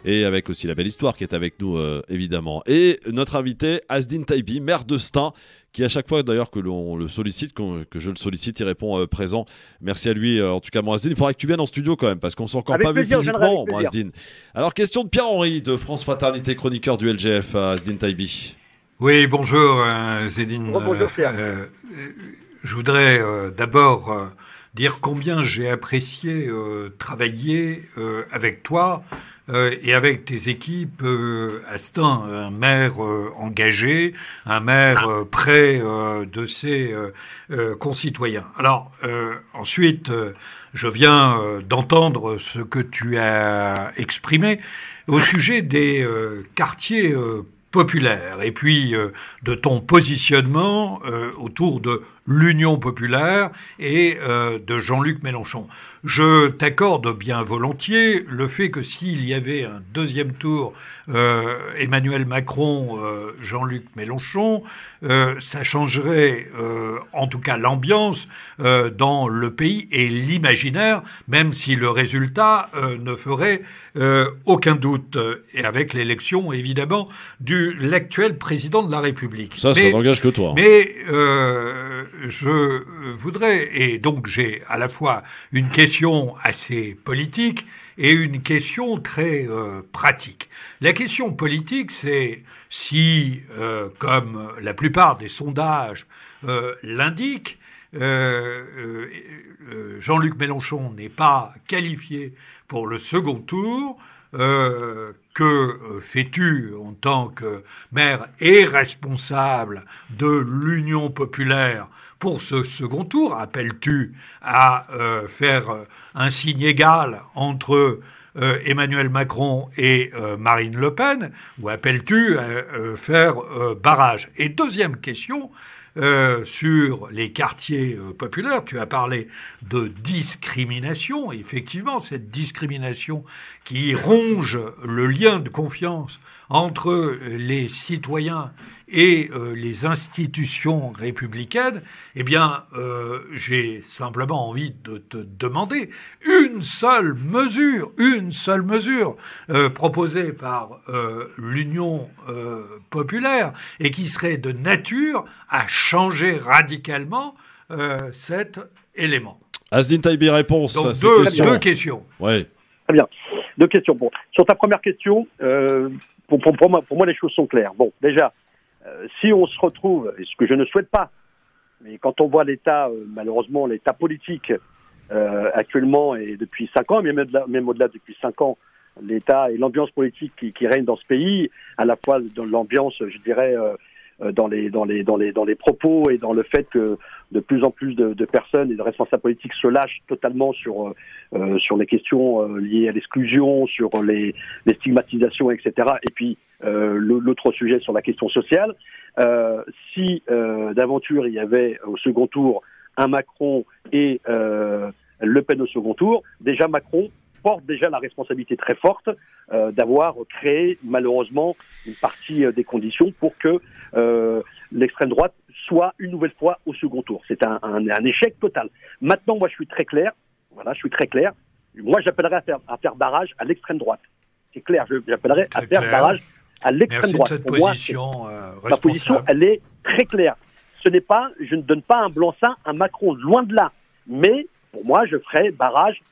et avec aussi la belle histoire qui est avec nous évidemment. Et notre invité, Asdine Taibi, maire de Stein, qui à chaque fois d'ailleurs que l'on le sollicite, que je le sollicite, il répond présent. Merci à lui, en tout cas mon Asdine. Il faudra que tu viennes en studio quand même, parce qu'on s'est encore avec pas plaisir, vu physiquement, mon Asdine. Alors question de Pierre-Henri de France Fraternité, chroniqueur du LGF, Asdine Taibi. Oui, bonjour Zédine. Bonjour Pierre. Je voudrais d'abord dire combien j'ai apprécié travailler avec toi et avec tes équipes, Astin, un maire engagé, un maire près de ses concitoyens. Alors, ensuite, je viens d'entendre ce que tu as exprimé au sujet des quartiers populaire et puis de ton positionnement autour de l'Union populaire et de Jean-Luc Mélenchon. Je t'accorde bien volontiers le fait que s'il y avait un deuxième tour Emmanuel Macron, Jean-Luc Mélenchon, ça changerait en tout cas l'ambiance dans le pays et l'imaginaire, même si le résultat ne ferait aucun doute, et avec l'élection évidemment de l'actuel président de la République. Ça n'engage que toi. Mais je voudrais, et donc j'ai à la fois une question assez politique et une question très pratique. La question politique, c'est si, comme la plupart des sondages l'indiquent, Jean-Luc Mélenchon n'est pas qualifié pour le second tour, que fais-tu en tant que maire et responsable de l'Union populaire pour ce second tour? Appelles-tu à faire un signe égal entre Emmanuel Macron et Marine Le Pen, ou appelles-tu à faire barrage? Et deuxième question, sur les quartiers populaires, tu as parlé de discrimination. Effectivement, cette discrimination qui ronge le lien de confiance entre les citoyens et les institutions républicaines, eh bien, j'ai simplement envie de te demander une seule mesure proposée par l'Union populaire et qui serait de nature à changer radicalement cet élément. Asdine Taïbi, réponse donc à ces questions. Deux questions. Ouais. Très bien. Deux questions. Bon, sur ta première question, pour moi, les choses sont claires. Bon, déjà, si on se retrouve, et ce que je ne souhaite pas, mais quand on voit l'État, malheureusement, l'État politique actuellement et depuis 5 ans, même au-delà depuis 5 ans, l'État et l'ambiance politique qui règne dans ce pays, à la fois dans l'ambiance, je dirais, dans les propos et dans le fait que de plus en plus de personnes et de responsables politiques se lâchent totalement sur les questions liées à l'exclusion, sur les stigmatisations, etc. Et puis l'autre sujet sur la question sociale. Si d'aventure il y avait au second tour un Macron et Le Pen au second tour, déjà Macron porte déjà la responsabilité très forte d'avoir créé malheureusement une partie des conditions pour que l'extrême droite soit une nouvelle fois au second tour. C'est un échec total. Maintenant, moi je suis très clair. Voilà, je suis très clair. Moi j'appellerais à faire barrage à l'extrême droite. C'est clair, j'appellerais à faire barrage à l'extrême droite. Merci de cette position responsable. Ma position, elle est très claire. Je ne donne pas un blanc-seing à Macron, loin de là. Mais pour moi, je ferai barrage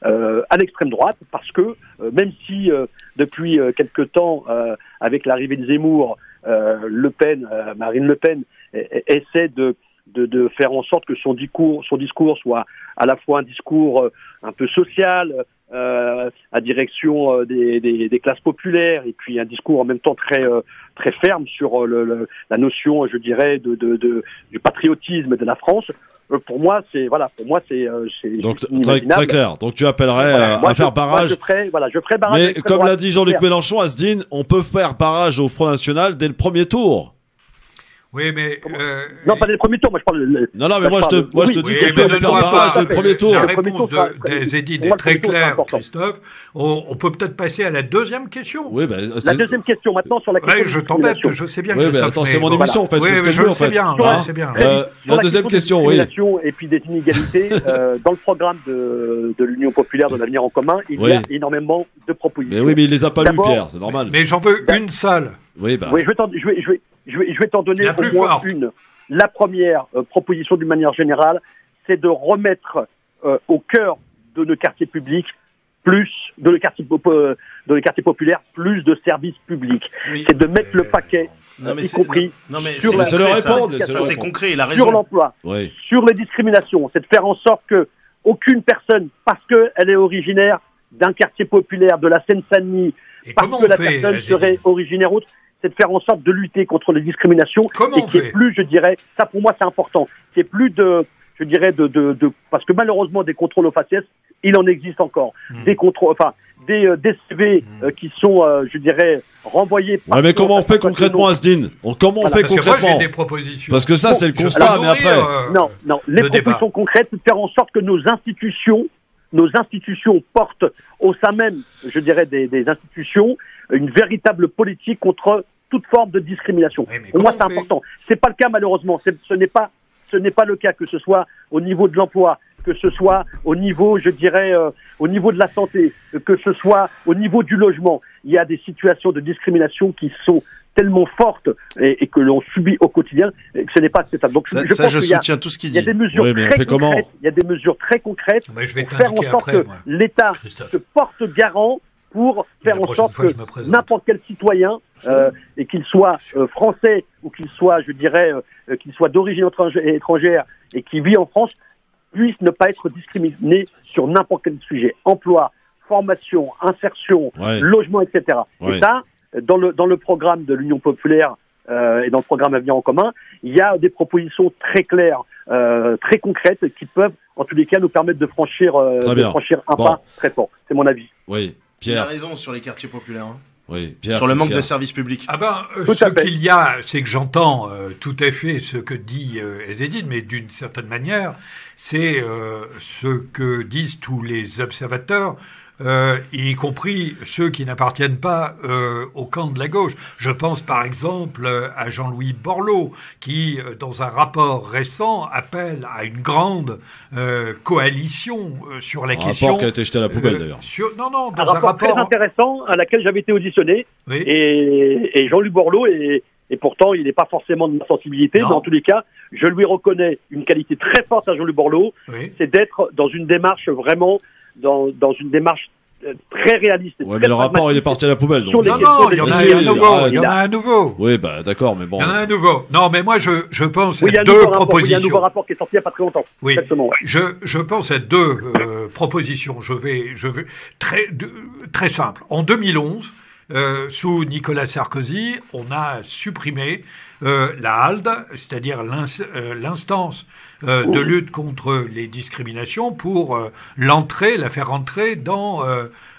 à l'extrême droite parce que même si depuis quelque temps, avec l'arrivée de Zemmour, Marine Le Pen essaie de faire en sorte que son discours soit à la fois un discours un peu social, à direction des classes populaires, et puis un discours en même temps très ferme sur la notion, je dirais, du patriotisme de la France. Pour moi, c'est donc très clair. Donc tu appellerais à faire barrage. Je ferai barrage. Mais comme l'a dit Jean-Luc Mélenchon, Asdine, on peut faire barrage au Front National dès le premier tour. Oui, mais non, pas dès le premier tour. Moi, je parle. Non, mais moi, je te dis qu'on peut faire barrage dès le premier tour. La réponse d'Ezedine est très claire, Christophe. On peut peut-être passer à la deuxième question. Oui, la deuxième question maintenant sur la question. Oui, je t'embête, je sais bien. Oui, mais attends, c'est mon émission en fait. Oui, mais je le sais bien. La deuxième question, oui. Et puis des inégalités dans le programme de l'Union populaire de l'avenir en commun, il y a énormément de propositions. Mais oui, mais il les a pas lues, Pierre, c'est normal. Mais j'en veux une seule. Oui, je vais t'en donner au moins une. La première proposition, d'une manière générale, c'est de remettre au cœur de nos quartiers publics de nos quartiers populaires, plus de services publics. Oui, c'est de mettre le paquet, y compris sur la c'est concret, il a raison. Sur l'emploi, sur les discriminations. C'est de faire en sorte que aucune personne, parce qu'elle est originaire d'un quartier populaire de la Seine-Saint-Denis, Et parce comment que on la fait, personne Azedine serait originaire autre, c'est de faire en sorte de lutter contre les discriminations Comment et on qu'il n'y ait fait plus, je dirais, ça pour moi c'est important, qu'il n'y ait plus de, je dirais, parce que malheureusement des contrôles aux faciès, il en existe encore. Des contrôles, enfin, des CV qui sont, je dirais, renvoyés par... Ouais, mais comment on fait concrètement, Asdine? Comment on Voilà, fait Parce que moi, concrètement? j'ai des propositions. Parce que ça, c'est le Je constat, peux mais nourrir, après... Non, les le débat. propositions concrètes, c'est de faire en sorte que nos institutions portent au sein même, je dirais, des institutions, une véritable politique contre toute forme de discrimination. Oui, mais Pour moi, comment c'est on fait important. C'est pas le cas, malheureusement. Ce n'est pas le cas, que ce soit au niveau de l'emploi, que ce soit au niveau, je dirais, au niveau de la santé, que ce soit au niveau du logement. Il y a des situations de discrimination qui sont tellement fortes et que l'on subit au quotidien que ce n'est pas acceptable. Donc, je pense je qu'il y a, soutiens tout ce qu'il il y a dit. des mesures Oui, mais on très fait comment concrètes. Il y a des mesures très concrètes Mais je vais pour faire en t'indiquer sorte après, que moi. l'État Christophe. se porte garant pour Et faire la en prochaine sorte fois, que je me présente. n'importe quel citoyen, et qu'il soit français ou qu'il soit, je dirais, qu'il soit d'origine étrangère et qui vit en France, puisse ne pas être discriminé sur n'importe quel sujet. Emploi, formation, insertion, Ouais. logement, etc. Ouais. Et ça, dans le programme de l'Union populaire et dans le programme Avenir en commun, il y a des propositions très claires, très concrètes, qui peuvent, en tous les cas, nous permettre de franchir un Bon. pas très fort. C'est mon avis. Oui, Il a Pierre. raison sur les quartiers populaires. Hein. Oui, Pierre. Sur le manque Pierre. de services publics. Ah ben, Tout ce à fait. qu'il y a, c'est que j'entends tout à fait ce que dit Ezedine, mais d'une certaine manière, c'est ce que disent tous les observateurs, y compris ceux qui n'appartiennent pas au camp de la gauche. Je pense par exemple à Jean-Louis Borloo, qui, dans un rapport récent, appelle à une grande coalition sur la Un question... rapport qui a été jeté à la poubelle, d'ailleurs. Non, Un dans un rapport très rapport... intéressant à laquelle j'avais été auditionné. Oui. Et Jean-Luc Borloo, et pourtant il n'est pas forcément de ma sensibilité, Non. mais en tous les cas, je lui reconnais une qualité très forte à Jean-Luc Borloo, Oui. c'est d'être dans une démarche vraiment, dans une démarche très réaliste. et Ouais, très mais le rapport, pragmatique il est parti à la poubelle. sur Donc, les Non, questions non, des il y en a discriminations. un nouveau. Ah, Il y en a un nouveau. Oui, bah d'accord, mais bon. Il y en a un nouveau. Non, mais moi, je pense Oui, il y a à un deux nouveau rapport, oui, il y a un nouveau propositions. rapport qui est sorti il n'y a pas très longtemps. Oui. Exactement. Ouais. Je pense à deux propositions. Je vais très simple. En 2011, sous Nicolas Sarkozy, on a supprimé la HALD, c'est-à-dire l'instance de lutte contre les discriminations, pour la faire entrer dans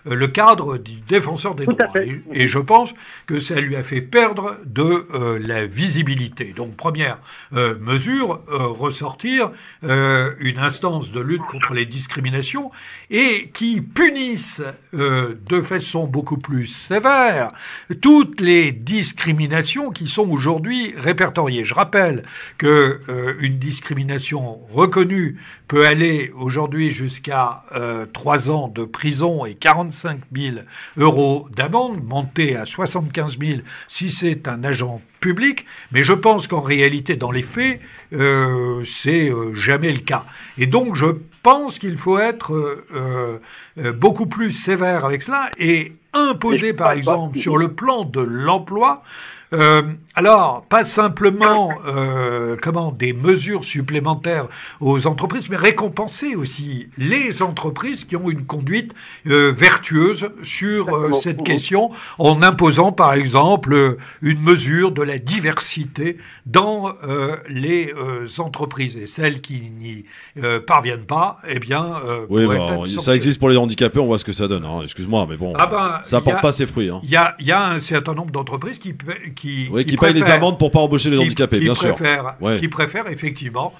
le cadre du défenseur des Tout à droits. fait. Et je pense que ça lui a fait perdre de la visibilité. Donc, première mesure, ressortir une instance de lutte contre les discriminations et qui punisse de façon beaucoup plus sévère toutes les discriminations qui sont aujourd'hui répertoriées. Je rappelle que une discrimination reconnue peut aller aujourd'hui jusqu'à 3 ans de prison et 45 000 € d'amende, montée à 75 000 si c'est un agent public. Mais je pense qu'en réalité, dans les faits, c'est jamais le cas. Et donc, je pense qu'il faut être beaucoup plus sévère avec cela et imposer, par exemple, sur le plan de l'emploi, alors, pas simplement des mesures supplémentaires aux entreprises, mais récompenser aussi les entreprises qui ont une conduite vertueuse sur cette question, en imposant par exemple une mesure de la diversité dans les entreprises. Et celles qui n'y parviennent pas, eh bien, Oui, pourraient bah, être ça sanctionnées. existe pour les handicapés, on voit ce que ça donne. Hein. Excuse-moi, mais bon, Ah ben, ça porte pas ses fruits. Hein. Il y a un certain nombre d'entreprises qui Qui payent les amendes pour pas embaucher les handicapés, bien sûr. Ouais. Qui préfèrent effectivement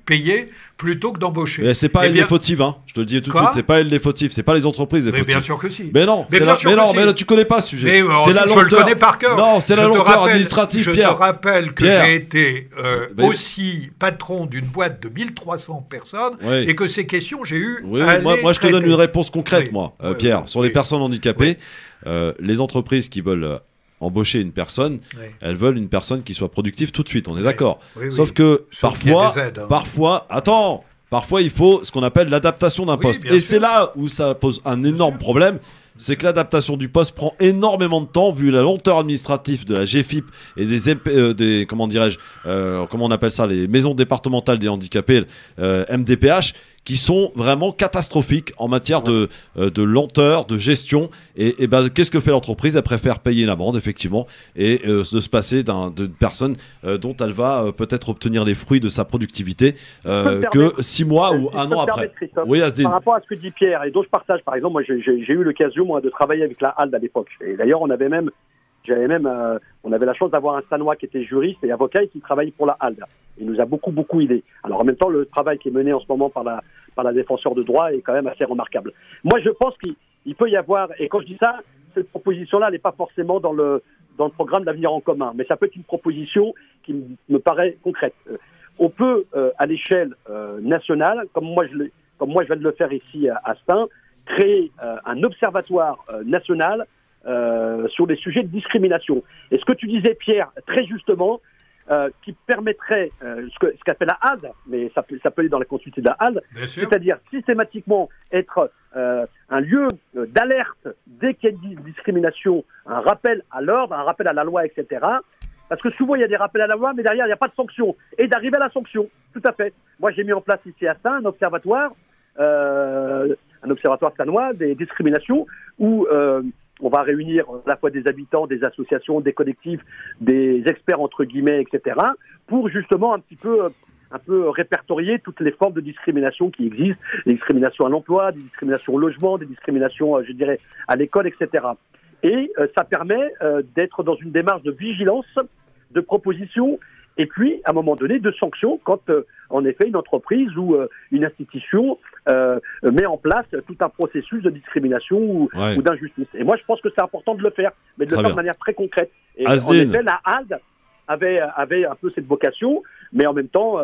payer plutôt que d'embaucher. Mais c'est pas Eh elle bien, les fautives, hein. Je te le dis tout de Quoi suite, c'est pas elle les fautives, c'est pas les entreprises les Mais fautives. bien sûr que si. Mais non, Mais c'est bien la- sûr mais que non, si. mais là tu connais pas ce sujet. Mais C'est la je lenteur. le connais par cœur. Non, c'est la Je te lenteur rappelle- administrative, Je Pierre. te rappelle que Pierre. j'ai été Mais- aussi patron d'une boîte de 1300 personnes Oui. et que ces questions, j'ai eu Oui, à moi les je te donne traiter. une réponse concrète, Oui. moi, Oui, Pierre, oui, sur les oui. personnes handicapées. Les entreprises qui veulent embaucher une personne, Oui. elles veulent une personne qui soit productive tout de suite, on est d'accord. Oui, oui. Sauf que Sauf qu'il y a parfois, des aides, hein. parfois il faut ce qu'on appelle l'adaptation d'un Oui, poste. bien Et sûr. c'est là où ça pose un énorme problème. C'est que l'adaptation du poste prend énormément de temps vu la lenteur administrative de la GFIP et des comment dirais-je, comment on appelle ça, les maisons départementales des handicapés, MDPH, qui sont vraiment catastrophiques en matière de lenteur, de gestion. Et ben, qu'est-ce que fait l'entreprise? Elle préfère payer une amende, effectivement, et de se passer d'une personne dont elle va peut-être obtenir les fruits de sa productivité que 6 mois ou un an après. Oui, Asdine. Par rapport à ce que dit Pierre et dont je partage, par exemple, moi j'ai eu l'occasion de travailler avec la HALD à l'époque. Et d'ailleurs, on avait la chance d'avoir un Stanois qui était juriste et avocat et qui travaillait pour la HALD. Il nous a beaucoup aidé. Alors en même temps, le travail qui est mené en ce moment par la défenseur de droit est quand même assez remarquable. Moi, je pense qu'il peut y avoir, et quand je dis ça, cette proposition-là, elle n'est pas forcément dans le programme d'Avenir en commun, mais ça peut être une proposition qui me paraît concrète. On peut, à l'échelle nationale, comme moi je viens de le faire ici à Stein, créer un observatoire national sur les sujets de discrimination. Et ce que tu disais, Pierre, très justement, qui permettrait ce qu'a fait la HALD, mais ça peut aller dans la continuité de la HALD, c'est-à-dire systématiquement être un lieu d'alerte dès qu'il y a une discrimination, un rappel à l'ordre, un rappel à la loi, etc. Parce que souvent, il y a des rappels à la loi, mais derrière, il n'y a pas de sanction. Et d'arriver à la sanction, tout à fait. Moi, j'ai mis en place ici à Stein un observatoire stanois des discriminations où on va réunir à la fois des habitants, des associations, des collectifs, des experts entre guillemets, etc. pour justement un peu répertorier toutes les formes de discrimination qui existent, des discriminations à l'emploi, des discriminations au logement, des discriminations, je dirais, à l'école, etc. Et ça permet d'être dans une démarche de vigilance, de proposition, et puis, à un moment donné, de sanctions quand, en effet, une entreprise ou une institution met en place tout un processus de discrimination ou d'injustice. Et moi, je pense que c'est important de le faire, mais de le faire de manière très concrète. Et en effet, la HALD avait un peu cette vocation, mais en même temps,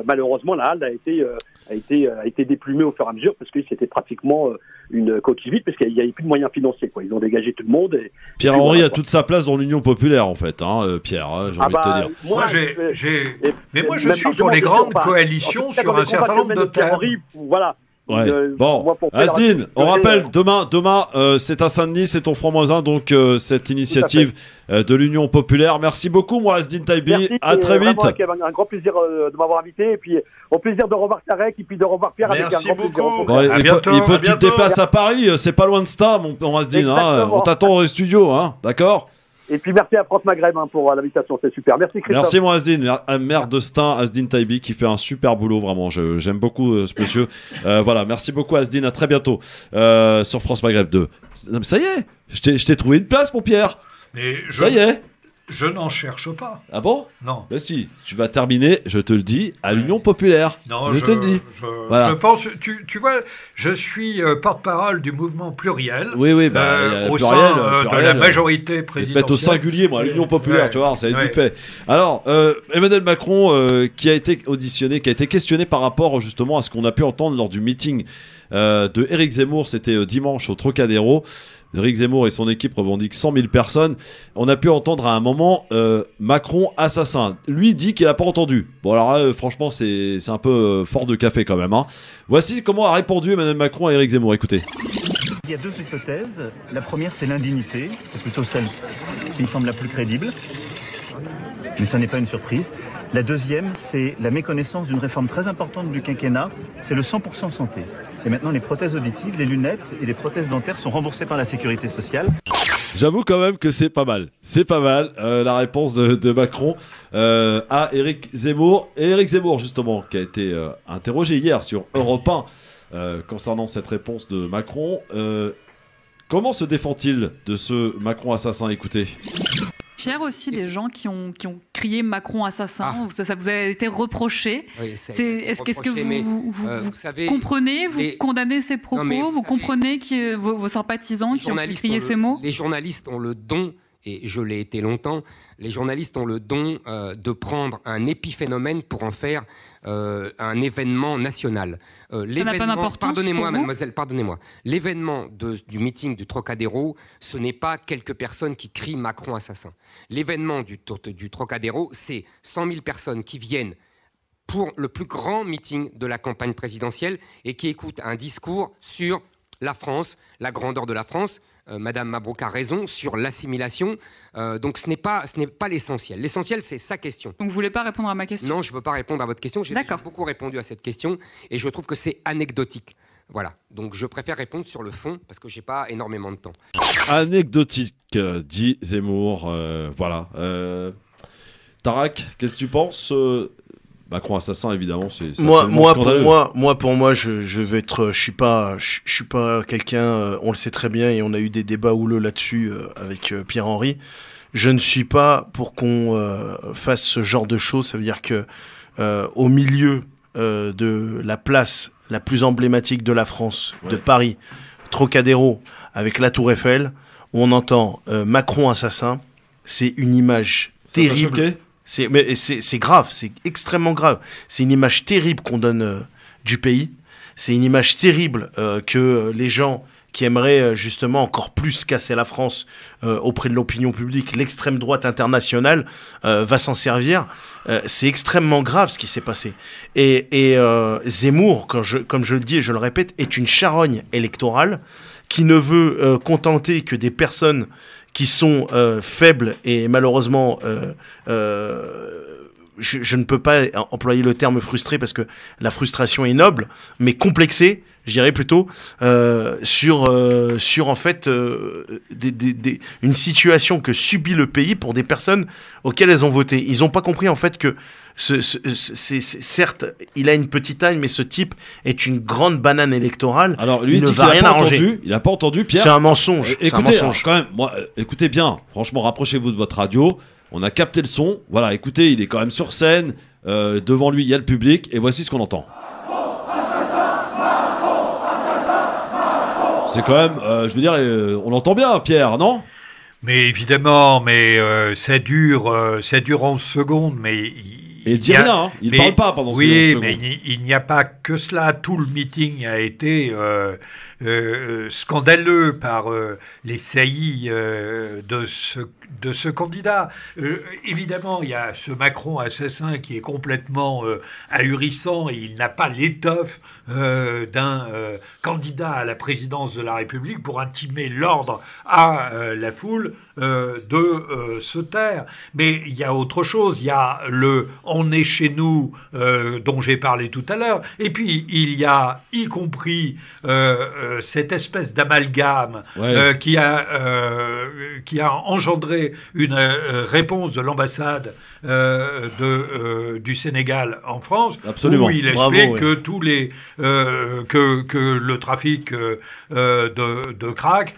malheureusement, la HALD a été déplumée au fur et à mesure parce que c'était pratiquement une coquille vide parce qu'il n'y avait plus de moyens financiers. Ils ont dégagé tout le monde. Pierre-Henri a toute sa place dans l'Union populaire, en fait, Pierre, j'ai envie de te dire. Moi, je suis pour les grandes coalitions sur un certain nombre de thèmes. Voilà. Ouais. Bon, Asdine, on rappelle, demain c'est à Saint-Denis, c'est au Franc-Moisin, donc cette initiative de l'Union populaire. Merci beaucoup, moi, Asdine Taibi. Merci, à très vite. Un grand plaisir de m'avoir invité, et puis au plaisir de revoir Tarek, et puis de revoir Pierre. Merci avec un grand beaucoup. plaisir. Il faut que tu te déplaces à Paris, c'est pas loin de ça, mon Asdine. On t'attend au studio, d'accord? Et puis merci à France Maghreb pour l'invitation, c'est super. Merci Christophe. Merci mon Asdine, maire de Stein, Asdine Taibi, qui fait un super boulot, vraiment. J'aime beaucoup ce monsieur. Voilà, merci beaucoup Asdine, à très bientôt sur France Maghreb 2. Ça y est, je t'ai trouvé une place, mon Pierre. Ça y est. Je n'en cherche pas. Ah bon? Non. Ben si, tu vas terminer, je te le dis, à l'Union populaire. Non, je te le dis. Je pense, tu vois, je suis porte-parole du mouvement pluriel. Oui, au pluriel, sein de la majorité présidentielle. Je vais mettre au singulier, moi, à l'Union populaire, tu vois, ça va être vite fait. Alors, Emmanuel Macron, qui a été auditionné, qui a été questionné par rapport justement à ce qu'on a pu entendre lors du meeting de Éric Zemmour, c'était dimanche au Trocadéro. Éric Zemmour et son équipe revendiquent 100 000 personnes. On a pu entendre à un moment Macron assassin. Lui dit qu'il n'a pas entendu. Bon alors là, franchement, c'est un peu fort de café quand même. Voici comment a répondu Emmanuel Macron à Éric Zemmour. Écoutez. Il y a deux hypothèses. La première, c'est l'indignité. C'est plutôt celle qui me semble la plus crédible. Mais ça n'est pas une surprise. La deuxième, c'est la méconnaissance d'une réforme très importante du quinquennat. C'est le 100% santé. Et maintenant, les prothèses auditives, les lunettes et les prothèses dentaires sont remboursées par la sécurité sociale. J'avoue quand même que c'est pas mal. C'est pas mal, la réponse de Macron à Éric Zemmour. Et Éric Zemmour, justement, qui a été interrogé hier sur Europe 1 concernant cette réponse de Macron. Comment se défend-il de ce Macron assassin? Écoutez. Pierre aussi, des gens qui ont crié Macron assassin, ça vous a été reproché. Oui, qu'est-ce que vous savez, comprenez, vous condamnez ces propos, vous comprenez que vos sympathisants qui ont crié ces mots? Les journalistes ont le don, et je l'ai été longtemps, les journalistes ont le don de prendre un épiphénomène pour en faire un événement national. Pardonnez-moi, mademoiselle, pardonnez-moi. L'événement du meeting du Trocadéro, ce n'est pas quelques personnes qui crient Macron assassin. L'événement du Trocadéro, c'est 100 000 personnes qui viennent pour le plus grand meeting de la campagne présidentielle et qui écoutent un discours sur la France, la grandeur de la France. Madame Mabrouk a raison sur l'assimilation. Donc ce n'est pas l'essentiel. L'essentiel, c'est sa question. Donc vous ne voulez pas répondre à ma question? Non, je ne veux pas répondre à votre question. J'ai beaucoup répondu à cette question et je trouve que c'est anecdotique. Voilà. Donc je préfère répondre sur le fond parce que je n'ai pas énormément de temps. Anecdotique, dit Zemmour. Voilà. Tarak, qu'est-ce que tu penses? Macron assassin, évidemment, c'est moi, pour moi, je vais être, je suis pas quelqu'un. On le sait très bien et on a eu des débats houleux là-dessus avec Pierre-Henry. Je ne suis pas pour qu'on fasse ce genre de choses. Ça veut dire que au milieu de la place la plus emblématique de la France, de Paris, Trocadéro, avec la Tour Eiffel, où on entend Macron assassin, c'est une image terrible. C'est grave, c'est extrêmement grave. C'est une image terrible qu'on donne du pays. C'est une image terrible que les gens qui aimeraient justement encore plus casser la France auprès de l'opinion publique, l'extrême droite internationale va s'en servir. C'est extrêmement grave ce qui s'est passé. Et Zemmour, comme je le dis et je le répète, est une charogne électorale qui ne veut contenter que des personnes qui sont faibles et malheureusement, je ne peux pas employer le terme frustré parce que la frustration est noble, mais complexée, je dirais plutôt, sur en fait une situation que subit le pays pour des personnes auxquelles elles ont voté. Ils n'ont pas compris en fait que certes, il a une petite taille, mais ce type est une grande banane électorale. Alors lui, il ne dit va rien arranger. Il n'a pas entendu, Pierre. C'est un mensonge. Écoutez, quand même, écoutez bien. Franchement, rapprochez-vous de votre radio. On a capté le son. Voilà, écoutez, il est quand même sur scène. Devant lui, il y a le public. Et voici ce qu'on entend. C'est quand même, je veux dire, on l'entend bien, Pierre, non? Mais évidemment, mais ça dure 11 secondes, mais... Et il dit rien, hein. Il ne parle pas pendant ces 11 secondes. Oui, mais il n'y a pas que cela. Tout le meeting a été scandaleux par les saillies de ce candidat. Évidemment, il y a ce Macron assassin qui est complètement ahurissant et il n'a pas l'étoffe d'un candidat à la présidence de la République pour intimer l'ordre à la foule de se taire. Mais il y a autre chose. Il y a le « on est chez nous » dont j'ai parlé tout à l'heure. Et puis, il y a y compris cette espèce d'amalgame qui a engendré une réponse de l'ambassade du Sénégal en France. Absolument. Où il explique que tous les que le trafic de crack,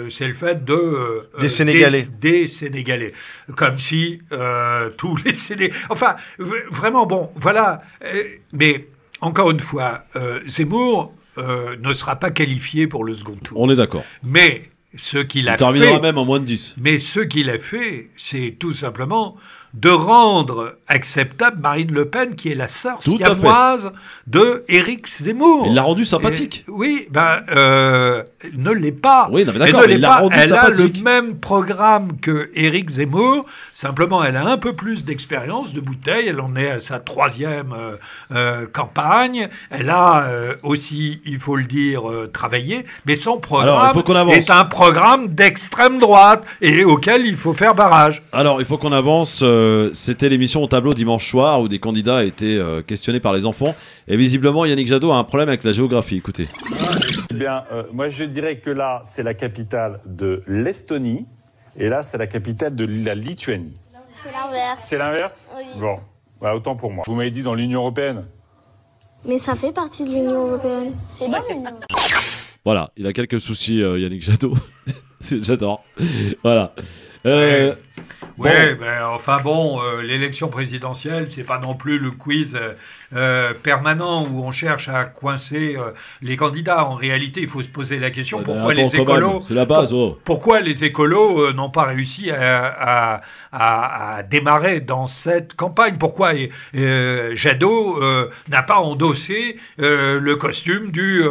c'est le fait des Sénégalais. Des Sénégalais. Comme si tous les Sénégalais... Enfin, vraiment, bon, voilà. Mais, encore une fois, Zemmour ne sera pas qualifié pour le second tour. On est d'accord. Mais ce qu'il a fait... Il terminera même en moins de 10. Mais ce qu'il a fait, c'est tout simplement de rendre acceptable Marine Le Pen, qui est la sœur siamoise de Éric Zemmour. Il l'a rendu sympathique. Oui, ne l'est pas. Oui, non, mais d'accord, il l'a rendu sympathique. Elle a le même programme que Éric Zemmour, simplement elle a un peu plus d'expérience de bouteille, elle en est à sa 3e campagne, elle a aussi, il faut le dire, travaillé, mais son programme est un programme d'extrême droite et auquel il faut faire barrage. Alors, il faut qu'on avance. C'était l'émission au tableau dimanche soir où des candidats étaient questionnés par les enfants. Et visiblement, Yannick Jadot a un problème avec la géographie. Écoutez. Eh bien, moi je dirais que là, c'est la capitale de l'Estonie. Et là, c'est la capitale de la Lituanie. C'est l'inverse. C'est l'inverse ? Oui. Bon, bah, autant pour moi. Vous m'avez dit dans l'Union Européenne. Mais ça fait partie de l'Union Européenne. C'est dans l'Union Européenne. Voilà, il a quelques soucis, Yannick Jadot. J'adore. Voilà. Enfin bon, l'élection présidentielle, c'est pas non plus le quiz permanent où on cherche à coincer les candidats. En réalité, il faut se poser la question pourquoi les écolos, c'est la base, pourquoi les écolos n'ont pas réussi à démarrer dans cette campagne. Pourquoi Jadot n'a pas endossé le costume du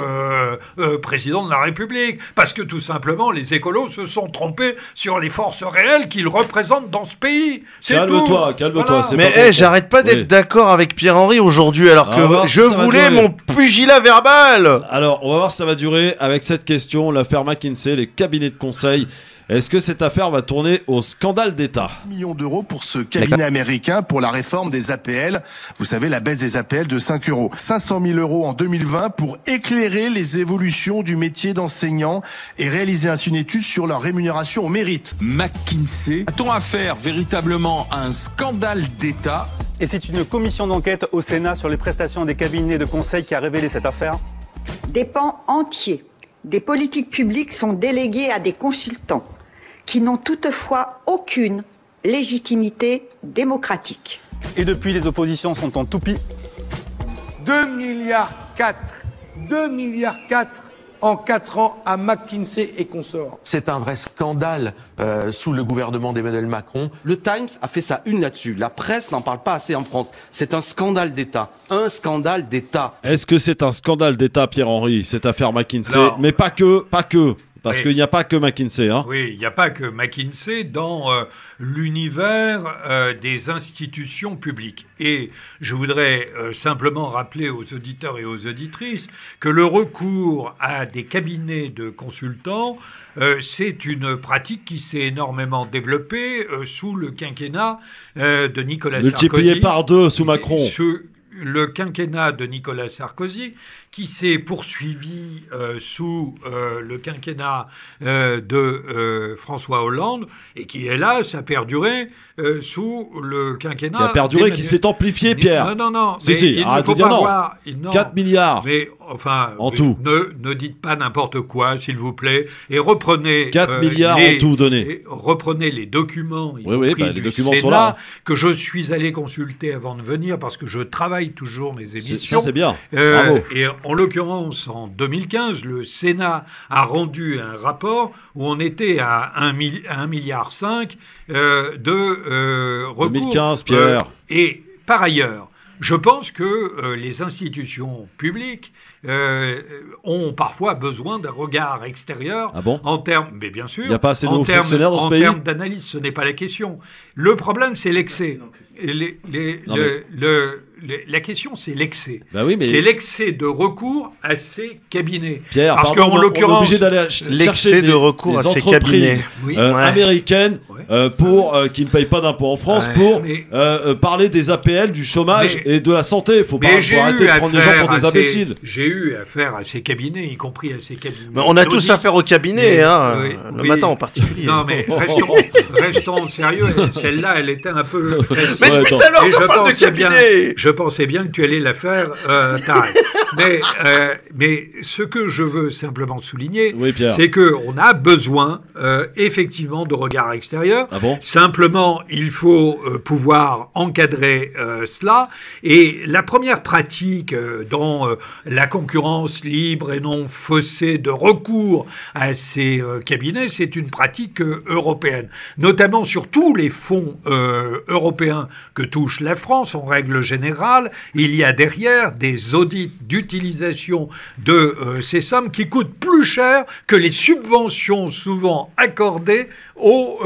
président de la République? Parce que tout simplement, les écolos se sont trompés sur les forces réelles qu'ils représentent dans ce pays. Calme-toi. Voilà. Mais j'arrête pas d'être d'accord avec Pierre-Henry aujourd'hui, alors que je voulais mon pugilat verbal. Alors, on va voir si ça va durer avec cette question. L'affaire McKinsey, les cabinets de conseil. Est-ce que cette affaire va tourner au scandale d'État ? Millions d'euros pour ce cabinet américain pour la réforme des APL. Vous savez, la baisse des APL de 5 euros. 500 000 euros en 2020 pour éclairer les évolutions du métier d'enseignant et réaliser ainsi une étude sur leur rémunération au mérite. McKinsey, a-t-on affaire véritablement à un scandale d'État ? Et c'est une commission d'enquête au Sénat sur les prestations des cabinets de conseil qui a révélé cette affaire ? Des pans entiers des politiques publiques sont délégués à des consultants qui n'ont toutefois aucune légitimité démocratique. Et depuis, les oppositions sont en toupie. 2,4 milliards. 2,4 milliards en 4 ans à McKinsey et consorts. C'est un vrai scandale sous le gouvernement d'Emmanuel Macron. Le Times a fait sa une là-dessus. La presse n'en parle pas assez en France. C'est un scandale d'État. Un scandale d'État. Est-ce que c'est un scandale d'État, Pierre-Henri, cette affaire McKinsey ? Non. Mais pas que. Parce qu'il n'y a pas que McKinsey. Hein. Oui, il n'y a pas que McKinsey dans l'univers des institutions publiques. Et je voudrais simplement rappeler aux auditeurs et aux auditrices que le recours à des cabinets de consultants, c'est une pratique qui s'est énormément développée sous le quinquennat de Nicolas Sarkozy. Multiplié par 2 sous Macron. Le quinquennat de Nicolas Sarkozy, qui s'est poursuivi sous le quinquennat de François Hollande, et qui, hélas, a perduré sous le quinquennat... Qui a perduré, qui s'est amplifié, Pierre. Non. Si, si, il ne faut pas voir... 4 milliards mais, enfin, en tout. Ne dites pas n'importe quoi, s'il vous plaît, et reprenez... 4 milliards en tout donné. Reprenez les documents, les du documents Sénat, sont là. Que je suis allé consulter avant de venir, parce que je travaille toujours mes émissions. Ça, c'est bien. Bravo. Et en l'occurrence, en 2015, le Sénat a rendu un rapport où on était à 1,5 milliard de recours. 2015, Pierre. Et par ailleurs, je pense que les institutions publiques ont parfois besoin d'un regard extérieur. Ah bon ? En termes, mais bien sûr, il n'y a pas assez de fonctionnaires dans ce pays ? En termes d'analyse, ce n'est pas la question. Le problème, c'est l'excès. La question, c'est l'excès. Bah oui, mais... C'est l'excès de recours à ces cabinets. Pierre, parce qu'en l'occurrence, on est obligé d'aller l'excès de recours à ces cabinets américaines pour qui ne payent pas d'impôts en France pour parler des APL, du chômage et de la santé. Il faut pas arrêter de prendre les gens pour des imbéciles. J'ai eu affaire à ces cabinets, y compris à ces cabinets. Mais on a tous affaire au cabinet, le matin en particulier. Non, mais restons sérieux. Celle-là, elle était un peu... Mais depuis tout à l'heure, ça parle de cabinet. Je pensais bien que tu allais la faire, Tarek. Mais ce que je veux simplement souligner, c'est qu'on a besoin effectivement de regard extérieur. Ah bon ? Simplement, il faut pouvoir encadrer cela. Et la première pratique dans la concurrence libre et non faussée de recours à ces cabinets, c'est une pratique européenne. Notamment sur tous les fonds européens que touche la France, en règle générale, il y a derrière des audits d'utilisation de ces sommes qui coûtent plus cher que les subventions souvent accordées aux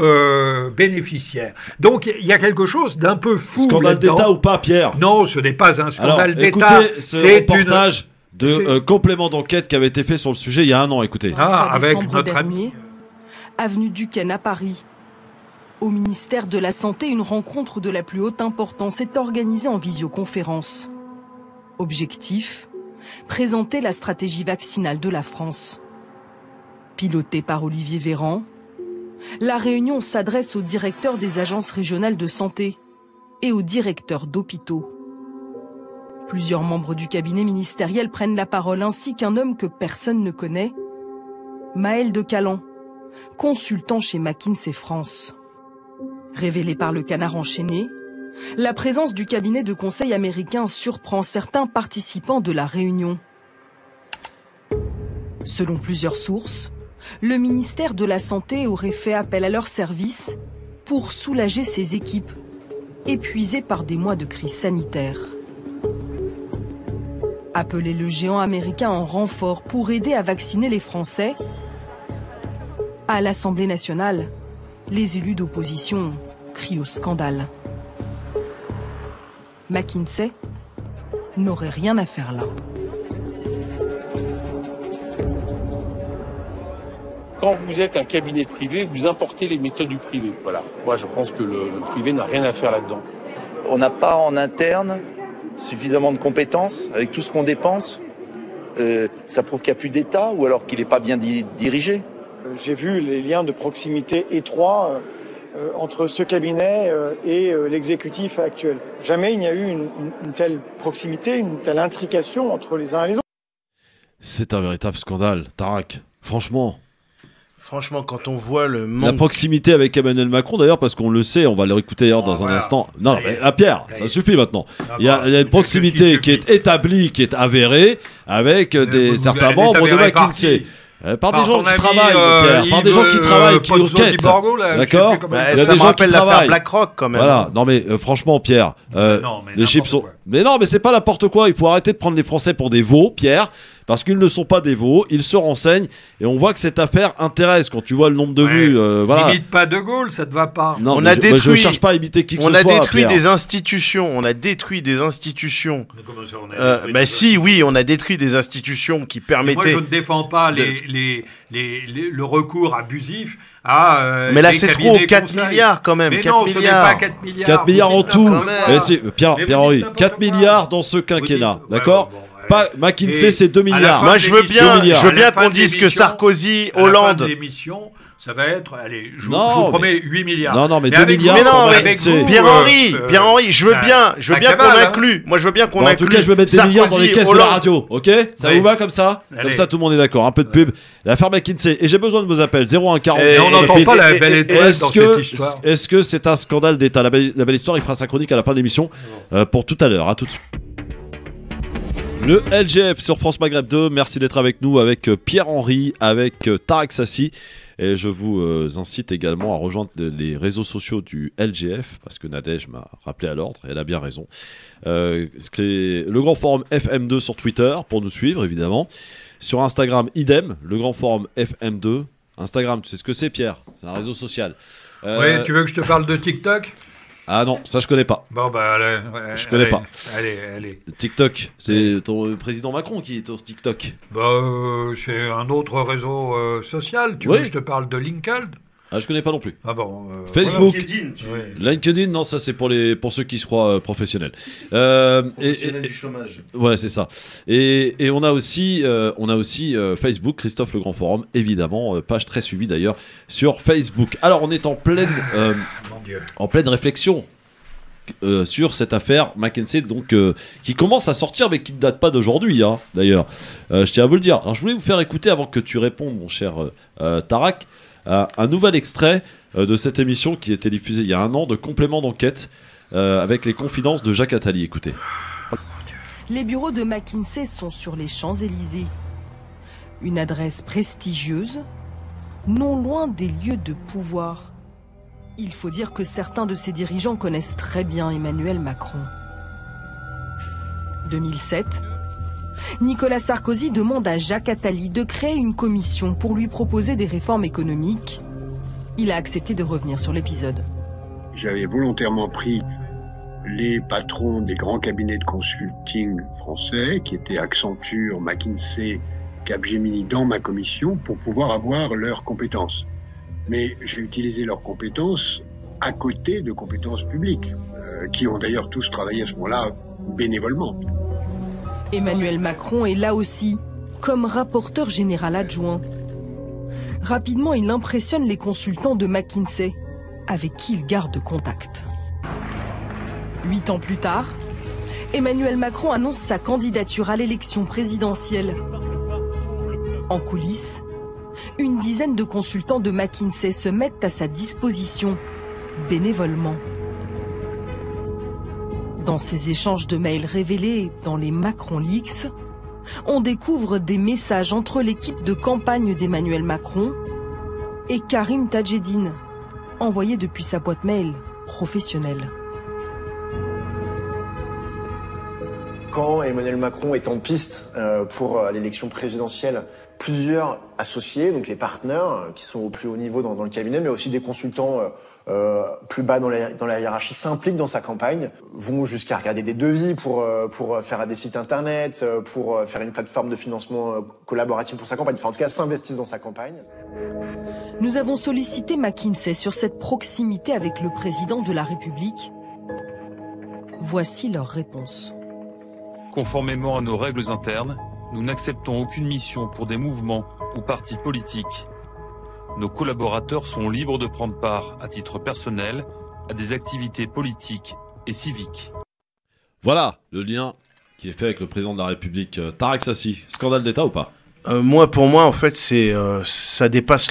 bénéficiaires. Donc il y a quelque chose d'un peu fou. Scandale d'État ou pas, Pierre ? Non, ce n'est pas un scandale d'État. Écoutez ce reportage de complément d'enquête qui avait été fait sur le sujet il y a 1 an. Écoutez. Avec notre ami. Avenue Duquesne à Paris. Au ministère de la Santé, une rencontre de la plus haute importance est organisée en visioconférence. Objectif : présenter la stratégie vaccinale de la France. Pilotée par Olivier Véran, la réunion s'adresse aux directeurs des agences régionales de santé et aux directeurs d'hôpitaux. Plusieurs membres du cabinet ministériel prennent la parole, ainsi qu'un homme que personne ne connaît, Maël de Calan, consultant chez McKinsey France. Révélé par le Canard enchaîné, la présence du cabinet de conseil américain surprend certains participants de la réunion. Selon plusieurs sources, le ministère de la Santé aurait fait appel à leurs services pour soulager ses équipes, épuisées par des mois de crise sanitaire. Appelé le géant américain en renfort pour aider à vacciner les Français, à l'Assemblée nationale, les élus d'opposition crient au scandale. McKinsey n'aurait rien à faire là. quand vous êtes un cabinet privé, vous importez les méthodes du privé. Voilà. Moi, je pense que le privé n'a rien à faire là-dedans. On n'a pas en interne suffisamment de compétences avec tout ce qu'on dépense. Ça prouve qu'il n'y a plus d'État ou alors qu'il n'est pas bien dirigé. J'ai vu les liens de proximité étroits entre ce cabinet et l'exécutif actuel. Jamais il n'y a eu une telle proximité, une telle intrication entre les uns et les autres. C'est un véritable scandale, Tarak. Franchement, quand on voit le manque... La proximité avec Emmanuel Macron, d'ailleurs, parce qu'on le sait, on va le réécouter d'ailleurs dans un instant. Non, mais Pierre, ça suffit maintenant. Il y a une proximité qui est établie, qui est avérée, avec certains membres de McKinsey. Par des gens qui travaillent, Pierre, par des gens qui travaillent, qui enquêtent. D'accord. Ça me rappelle l'affaire BlackRock quand même. Voilà. Non mais franchement, Pierre, les chips sont. Mais non, mais c'est pas n'importe quoi. Il faut arrêter de prendre les Français pour des veaux, Pierre. Parce qu'ils ne sont pas des veaux, ils se renseignent et on voit que cette affaire intéresse quand tu vois le nombre de vues. Voilà. N'imite pas De Gaulle, ça te va pas. Non, je cherche pas à imiter qui que ce soit. On a détruit Pierre. des institutions. On a détruit des institutions. Oui, on a détruit des institutions qui permettaient. Moi, je ne défends pas le recours abusif à. Mais là, c'est trop. 4 milliards quand même. Mais 4 non, milliards. ce n'est pas 4 milliards. 4 milliards en tout. Pierre-Henri, 4 milliards dans ce quinquennat. D'accord. Pas McKinsey, c'est 2 milliards. Moi, je veux bien qu'on dise que Sarkozy, Hollande. L'émission, ça va être, allez, je vous promets 8 milliards. Non, mais 2 milliards. Mais non, Pierre-Henri, je veux bien qu'on inclue. Moi, je veux bien qu'on inclue. En tout cas, je vais mettre des milliards dans les caisses de la radio. Ok, ça vous va comme ça? Comme ça, tout le monde est d'accord. Un peu de pub. L'affaire McKinsey. Et j'ai besoin de vos appels. 01 40. Et on n'entend pas la belle étoile dans cette histoire. Est-ce que c'est un scandale d'État? La belle histoire, il fera sa chronique à la fin de l'émission pour tout à l'heure. À tout de suite. Le LGF sur France Maghreb 2, merci d'être avec nous, avec Pierre-Henri, avec Tarak Sassi. Et je vous incite également à rejoindre les réseaux sociaux du LGF, parce que Nadège m'a rappelé à l'ordre, et elle a bien raison. Le Grand Forum FM2 sur Twitter, pour nous suivre évidemment. Sur Instagram, idem, le Grand Forum FM2. Instagram, tu sais ce que c'est, Pierre? C'est un réseau social. Oui, tu veux que je te parle de TikTok? Ah non, ça je connais pas. Bon bah allez, je connais pas. Allez. TikTok, c'est ton président Macron qui est sur TikTok. Bah c'est un autre réseau social. Tu veux que je te parle de LinkedIn? Ah, je connais pas non plus. Ah bon. Facebook. LinkedIn. LinkedIn, non, ça c'est pour ceux qui se croient professionnels. Professionnels du chômage. Ouais, c'est ça. Et on a aussi Facebook, Christophe Le Grand Forum, évidemment, page très suivie d'ailleurs sur Facebook. Alors on est en pleine réflexion sur cette affaire McKinsey, donc qui commence à sortir, mais qui ne date pas d'aujourd'hui, hein, d'ailleurs. Je tiens à vous le dire. Alors je voulais vous faire écouter avant que tu répondes, mon cher Tarak. Un nouvel extrait de cette émission qui était diffusée il y a 1 an, de complément d'enquête avec les confidences de Jacques Attali. Écoutez. Les bureaux de McKinsey sont sur les Champs-Élysées. Une adresse prestigieuse, non loin des lieux de pouvoir. Il faut dire que certains de ses dirigeants connaissent très bien Emmanuel Macron. 2007, Nicolas Sarkozy demande à Jacques Attali de créer une commission pour lui proposer des réformes économiques. Il a accepté de revenir sur l'épisode. J'avais volontairement pris les patrons des grands cabinets de consulting français, qui étaient Accenture, McKinsey, Capgemini, dans ma commission pour pouvoir avoir leurs compétences. Mais j'ai utilisé leurs compétences à côté de compétences publiques, qui ont d'ailleurs tous travaillé à ce moment-là bénévolement. Emmanuel Macron est là aussi, comme rapporteur général adjoint. Rapidement, il impressionne les consultants de McKinsey, avec qui il garde contact. 8 ans plus tard, Emmanuel Macron annonce sa candidature à l'élection présidentielle. En coulisses, une dizaine de consultants de McKinsey se mettent à sa disposition, bénévolement. Dans ces échanges de mails révélés dans les Macron Leaks, on découvre des messages entre l'équipe de campagne d'Emmanuel Macron et Karim Tadjeddine, envoyés depuis sa boîte mail professionnelle. quand Emmanuel Macron est en piste pour l'élection présidentielle, plusieurs associés, donc les partenaires qui sont au plus haut niveau dans le cabinet, mais aussi des consultants plus bas dans la hiérarchie s'impliquent dans sa campagne, vont jusqu'à regarder des devis pour faire des sites internet, pour faire une plateforme de financement collaboratif pour sa campagne. Enfin, en tout cas, s'investissent dans sa campagne. Nous avons sollicité McKinsey sur cette proximité avec le président de la République. Voici leur réponse. Conformément à nos règles internes, nous n'acceptons aucune mission pour des mouvements ou partis politiques. Nos collaborateurs sont libres de prendre part, à titre personnel, à des activités politiques et civiques. Voilà le lien qui est fait avec le président de la République. Tarek Sassi, scandale d'État ou pas ? Pour moi, en fait, ça dépasse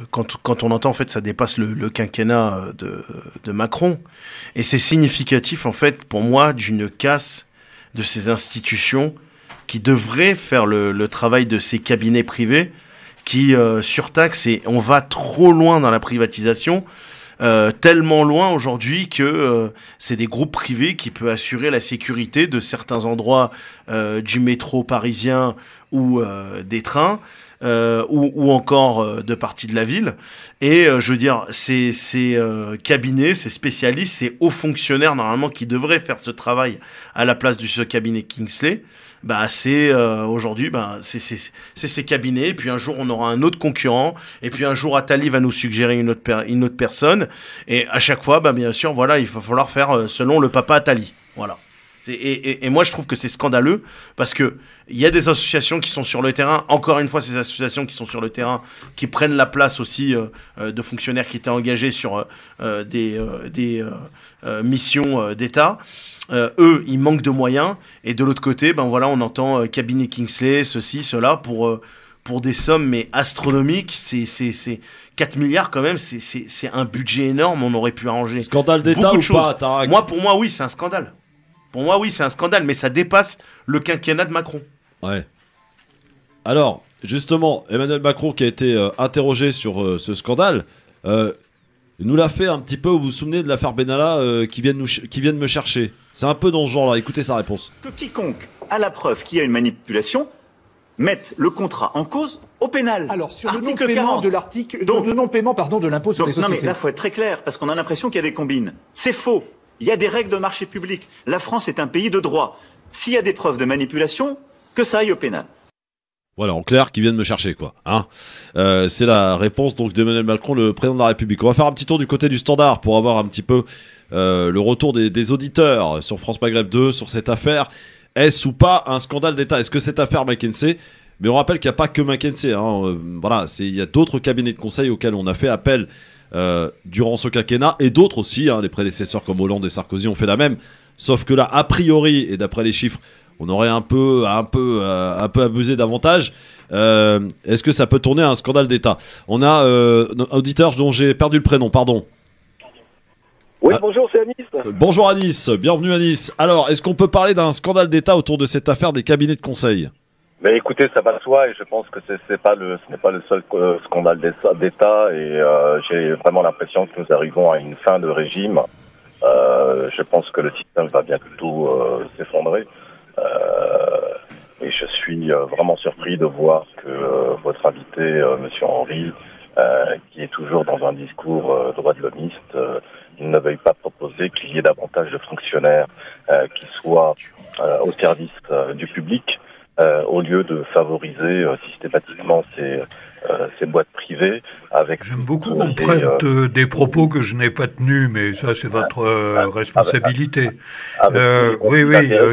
quand on entend, en fait, ça dépasse le quinquennat de Macron. Et c'est significatif, en fait, pour moi, d'une casse de ces institutions qui devraient faire le travail de ces cabinets privés qui surtaxent, et on va trop loin dans la privatisation, tellement loin aujourd'hui que c'est des groupes privés qui peuvent assurer la sécurité de certains endroits du métro parisien ou des trains, ou encore de parties de la ville. Et je veux dire, ces cabinets, ces spécialistes, ces hauts fonctionnaires normalement qui devraient faire ce travail à la place de ce cabinet Kingsley, c'est aujourd'hui, c'est ces cabinets. Et puis un jour, on aura un autre concurrent. Et puis un jour, Attali va nous suggérer une autre personne. Et à chaque fois, bien sûr, voilà, il va falloir faire selon le papa Attali. Voilà. Et moi, je trouve que c'est scandaleux parce que il y a des associations qui sont sur le terrain. Encore une fois, ces associations qui sont sur le terrain, qui prennent la place aussi de fonctionnaires qui étaient engagés sur des missions d'État. Eux, ils manquent de moyens. Et de l'autre côté, on entend cabinet Kingsley, ceci, cela, pour des sommes mais astronomiques. C'est 4 milliards quand même. C'est un budget énorme. On aurait pu arranger scandale d'État ou pas, Tarek ? Pour moi, oui, c'est un scandale. Pour moi, oui, c'est un scandale, mais ça dépasse le quinquennat de Macron. Ouais. Alors, justement, Emmanuel Macron qui a été interrogé sur ce scandale, nous l'a fait un petit peu, vous vous souvenez de l'affaire Benalla qui viennent me chercher. C'est un peu dans ce genre-là, écoutez sa réponse. Que quiconque a la preuve qu'il y a une manipulation mette le contrat en cause au pénal. Alors, sur le non-paiement de l'impôt sur les sociétés. Non mais là, il faut être très clair, parce qu'on a l'impression qu'il y a des combines. C'est faux. Il y a des règles de marché public. La France est un pays de droit. S'il y a des preuves de manipulation, que ça aille au pénal. Voilà, en clair, qui viennent me chercher, quoi. Hein, c'est la réponse donc d'Emmanuel Macron, le président de la République. On va faire un petit tour du côté du Standard pour avoir un petit peu le retour des auditeurs sur France Maghreb 2 sur cette affaire. Est-ce ou pas un scandale d'État ? Est-ce que cette affaire McKinsey ? Mais on rappelle qu'il n'y a pas que McKinsey. Voilà, il y a d'autres cabinets de conseil auxquels on a fait appel durant ce quinquennat, et d'autres aussi, les prédécesseurs comme Hollande et Sarkozy ont fait la même, sauf que là, a priori, et d'après les chiffres, on aurait un peu abusé davantage. Est-ce que ça peut tourner à un scandale d'État ? On a un auditeur dont j'ai perdu le prénom, pardon. Oui, bonjour, c'est Anis. Bonjour Anis, bienvenue Anis. Alors, est-ce qu'on peut parler d'un scandale d'État autour de cette affaire des cabinets de conseil ? Mais écoutez, ça va de soi, et je pense que ce n'est pas le seul scandale d'État, et j'ai vraiment l'impression que nous arrivons à une fin de régime. Je pense que le système va bientôt s'effondrer. Et je suis vraiment surpris de voir que votre invité, Monsieur Henry, qui est toujours dans un discours droit de l'homiste, il ne veuille pas proposer qu'il y ait davantage de fonctionnaires qui soient au service du public, au lieu de favoriser systématiquement ces boîtes privées. J'aime beaucoup qu'on prête des propos que je n'ai pas tenus, mais ça c'est votre responsabilité.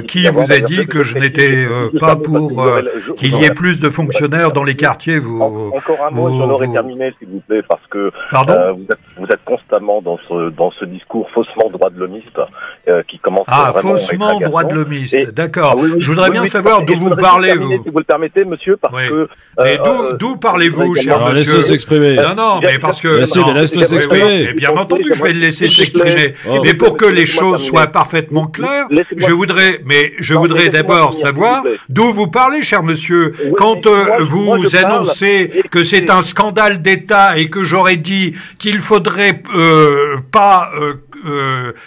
Qui vous a dit que je n'étais pas pour qu'il y ait plus de fonctionnaires dans les quartiers Encore un mot, j'en aurais terminé s'il vous plaît, parce que vous êtes constamment dans ce discours faussement droit de l'homiste qui commence vraiment faussement droit de l'homiste, d'accord. Je voudrais bien savoir d'où vous parlez, vous. Si vous le permettez, monsieur, parce que... Et d'où parlez-vous, cher monsieur ? Laissez s'exprimer. Non, mais parce que... Laisse-le s'exprimer. Mais bien entendu, je vais le laisser s'exprimer. Mais pour que les choses soient parfaitement claires, je voudrais d'abord savoir d'où vous parlez, cher monsieur. Quand vous annoncez que c'est un scandale d'État et que j'aurais dit qu'il faudrait pas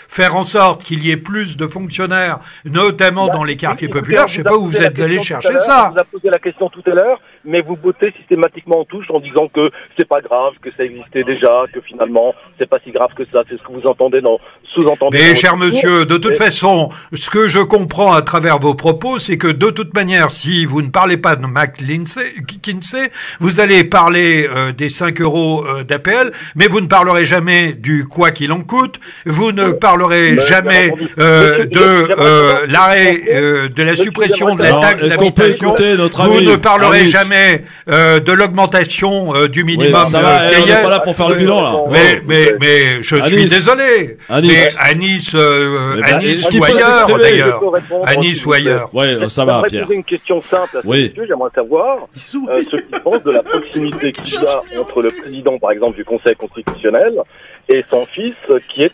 faire en sorte qu'il y ait plus de fonctionnaires, notamment dans les quartiers populaires. Je sais pas où vous êtes allé chercher ça. On vous a posé la question tout à l'heure, mais vous bottez systématiquement en touche en disant que c'est pas grave, que ça existait déjà, que finalement c'est pas si grave que ça. C'est ce que vous entendez sous-entendez. Mais cher monsieur, de toute façon, ce que je comprends à travers vos propos, c'est que de toute manière, si vous ne parlez pas de McKinsey, vous allez parler des 5 euros d'APL, mais vous ne parlerez jamais du quoi qu'il en coûte, vous ne parlerez jamais de l'arrêt de la suppression de la taxe d'habitation, vous ne parlerez jamais de l'augmentation du minimum vieillesse. On n'est pas là pour faire le bilan là. Mais je suis désolé. Mais à Nice ou ailleurs d'ailleurs. À Nice ou ailleurs. Ouais, ça va, Pierre. J'aimerais poser une question simple à ce monsieur. J'aimerais savoir ce qu'il pense de la proximité qu'il y a entre le président, par exemple, du Conseil constitutionnel et son fils, qui est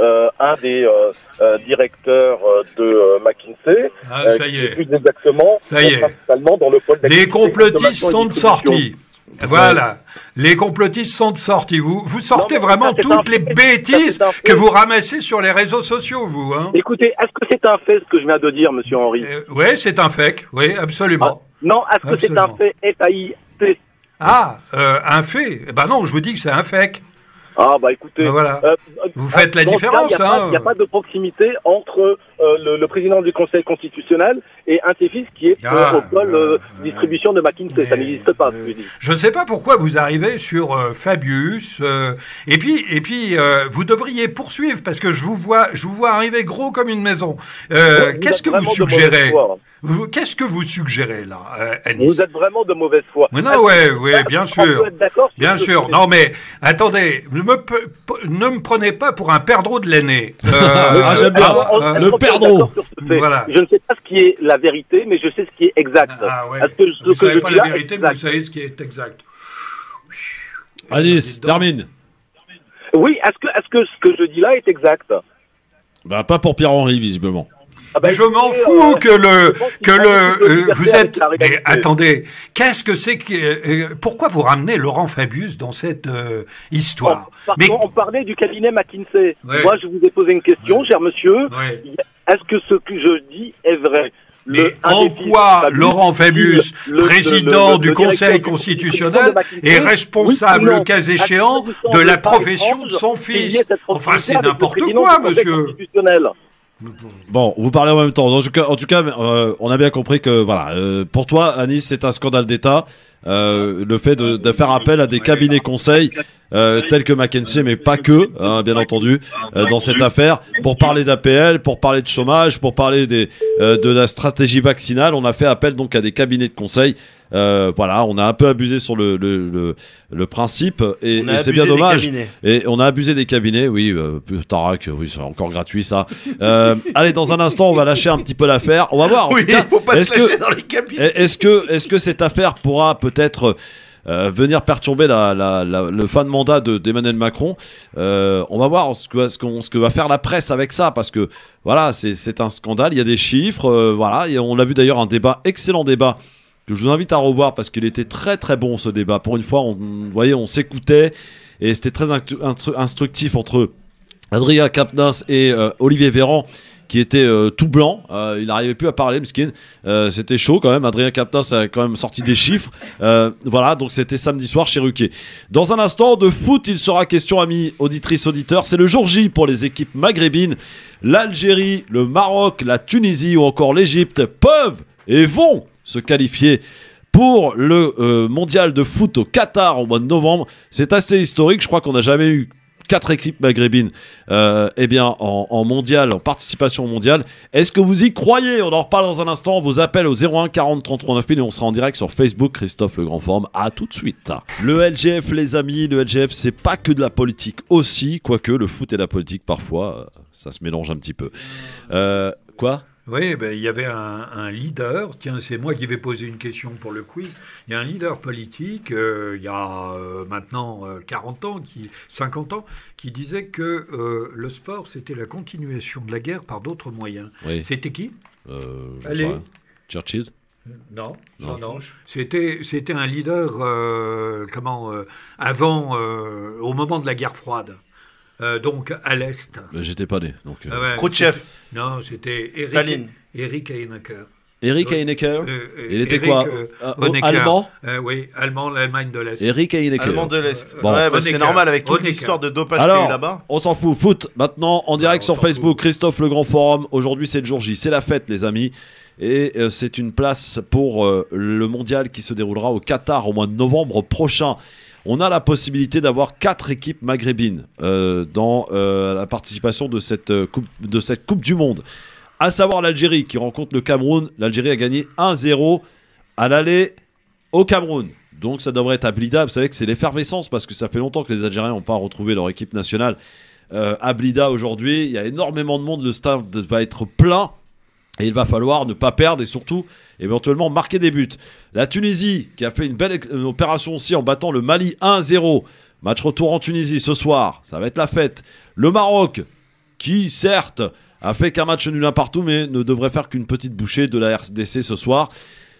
un des directeurs de McKinsey. Ça y est. Plus exactement, ça y est. Principalement dans le pôle les complotistes sont de sortie. Voilà. Les complotistes sont de sortie. Vous sortez vraiment toutes les bêtises que vous ramassez sur les réseaux sociaux, vous. Hein. Écoutez, est-ce que c'est un fait ce que je viens de dire, monsieur Henry? Oui, c'est un fait. Oui, absolument. Non, est-ce que c'est un fait FAIT? Un fait? Ben non, je vous dis que c'est un fait. Ah bah écoutez, voilà. Vous faites la différence. Il n'y a pas de proximité entre le président du Conseil constitutionnel et un de ses fils qui est au pôle distribution de McKinsey. Ça n'existe pas, ce que je dis. Je ne sais pas pourquoi vous arrivez sur Fabius. Et puis vous devriez poursuivre parce que je vous vois arriver gros comme une maison. Qu'est-ce que vous suggérez? Qu'est-ce que vous suggérez là, Anis? Vous êtes vraiment de mauvaise foi. Mais non, ouais, bien sûr. Bien sûr. Non, mais attendez, ne me prenez pas pour un perdreau de l'année. J'aime bien. Le perdreau. Voilà. Je ne sais pas ce qui est la vérité, mais je sais ce qui est exact. Ouais. Vous ne savez pas la vérité, mais vous savez ce qui est exact. Anis, termine. Oui, est-ce que ce que je dis là est exact? Bah, pas pour Pierre-Henri, visiblement. Mais je m'en fous vous êtes. Mais attendez, qu'est-ce que c'est que pourquoi vous ramenez Laurent Fabius dans cette histoire? On parlait du cabinet McKinsey. Ouais. Moi, je vous ai posé une question, cher monsieur. Ouais. Est-ce que ce que je dis est vrai? Mais en quoi Laurent Fabius, président du Conseil constitutionnel, est responsable, le cas échéant, de la profession de son fils? Enfin, c'est n'importe quoi, monsieur. Bon, vous parlez en même temps. En tout cas, on a bien compris que voilà, pour toi, Anis, c'est un scandale d'État. Le fait de faire appel à des cabinets conseils tels que McKinsey, mais pas que, hein, bien entendu, dans cette affaire, pour parler d'APL, pour parler de chômage, pour parler de la stratégie vaccinale, on a fait appel donc à des cabinets de conseil. Voilà, on a un peu abusé sur le principe et c'est bien dommage. Et on a abusé des cabinets, oui, Tarac, oui, c'est encore gratuit ça. Allez, dans un instant, on va lâcher un petit peu l'affaire. On va voir. Oui, il faut pas se lâcher dans les cabinets. Est-ce que cette affaire pourra peut-être venir perturber le fin de mandat d'Emmanuel Macron? On va voir ce que va faire la presse avec ça, parce que voilà, c'est un scandale. Il y a des chiffres, voilà. Et on a vu d'ailleurs un excellent débat, que je vous invite à revoir parce qu'il était très très bon ce débat. Pour une fois, on s'écoutait et c'était très instructif entre Adrien Quatennens et Olivier Véran, qui était tout blanc. Il n'arrivait plus à parler, Mskin. C'était chaud quand même. Adrien Quatennens a quand même sorti des chiffres. Voilà, donc c'était samedi soir chez Ruquier. Dans un instant, de foot, il sera question, amis auditrices, auditeurs. C'est le jour J pour les équipes maghrébines. L'Algérie, le Maroc, la Tunisie ou encore l'Égypte peuvent et vont se qualifier pour le mondial de foot au Qatar au mois de novembre. C'est assez historique. Je crois qu'on n'a jamais eu 4 équipes maghrébines en mondial, en participation mondiale. Est-ce que vous y croyez? On en reparle dans un instant. Vos appels au 01 40 33 9000 et on sera en direct sur Facebook. Christophe Le Grand Forme. À tout de suite. Le LGF, les amis, le LGF, c'est pas que de la politique aussi, quoique le foot et la politique parfois ça se mélange un petit peu. Quoi? Oui, il y avait un leader, tiens, c'est moi qui vais poser une question pour le quiz. Il y a un leader politique, il y a maintenant 50 ans, qui disait que le sport, c'était la continuation de la guerre par d'autres moyens. Oui. C'était qui? Allez. Churchill? Non. C'était un leader, avant, au moment de la guerre froide. donc à l'Est. J'étais pas né. Donc, Khrouchtchev. Non, c'était Staline. Erich Honecker. Erich Honecker. Il était quoi allemand Oui, allemand, l'Allemagne de l'Est. Erich Honecker. Allemand de l'Est. Bon. Ouais, bah, c'est Honecker. normal avec toute Honecker. l'histoire de dopage qu'il y a eu Alors, là-bas. on s'en fout. Foot, maintenant, en direct sur Facebook. Christophe Le Grand Forum. Aujourd'hui, c'est le jour J. C'est la fête, les amis. Et c'est une place pour le mondial qui se déroulera au Qatar au mois de novembre prochain. On a la possibilité d'avoir 4 équipes maghrébines dans la participation de cette Coupe du Monde. À savoir l'Algérie qui rencontre le Cameroun. L'Algérie a gagné 1-0 à l'aller au Cameroun. Donc ça devrait être à Blida. Vous savez que c'est l'effervescence parce que ça fait longtemps que les Algériens n'ont pas retrouvé leur équipe nationale à Blida aujourd'hui. Il y a énormément de monde. Le stade va être plein. Et il va falloir ne pas perdre et surtout éventuellement marquer des buts. La Tunisie qui a fait une belle opération aussi en battant le Mali 1-0. Match retour en Tunisie ce soir. Ça va être la fête. Le Maroc qui certes a fait qu'un match nul un partout mais ne devrait faire qu'une petite bouchée de la RDC ce soir.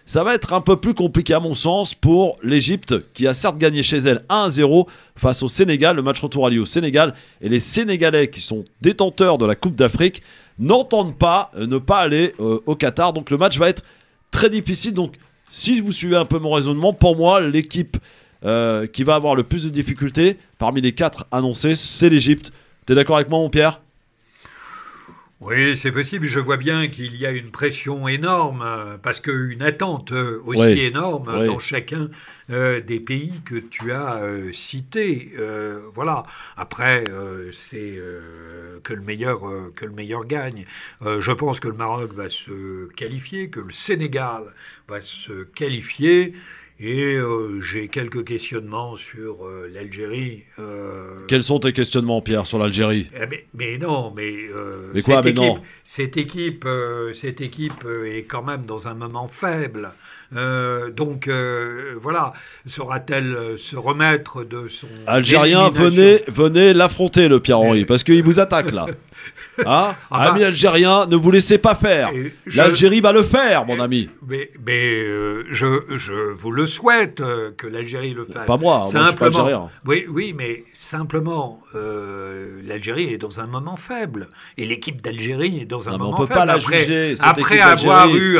Ça va être un peu plus compliqué à mon sens pour l'Égypte qui a certes gagné chez elle 1-0 face au Sénégal. Le match retour a lieu au Sénégal et les Sénégalais qui sont détenteurs de la Coupe d'Afrique n'entendent pas ne pas aller au Qatar. Donc le match va être très difficile. Donc si vous suivez un peu mon raisonnement, pour moi l'équipe qui va avoir le plus de difficultés parmi les 4 annoncés, c'est l'Égypte. T'es d'accord avec moi mon Pierre ? Oui, c'est possible. Je vois bien qu'il y a une pression énorme, parce qu'une attente aussi énorme dans chacun des pays que tu as cités. Voilà. Après, c'est que le meilleur gagne. Je pense que le Maroc va se qualifier, que le Sénégal va se qualifier. Et j'ai quelques questionnements sur l'Algérie. Quels sont tes questionnements, Pierre, sur l'Algérie ? Mais non, mais cette équipe est quand même dans un moment faible. Donc voilà, saura-t-elle se remettre de son Algérien, venez l'affronter, le Pierre-Henri, parce qu'il vous attaque là. Hein, amis algériens, ne vous laissez pas faire. L'Algérie va le faire, mon ami. Mais je vous le souhaite que l'Algérie le fasse. Pas moi, je suis pas algérien. Oui, mais simplement, l'Algérie est dans un moment faible. Et l'équipe d'Algérie est dans un moment faible. On peut pas la juger. Après avoir eu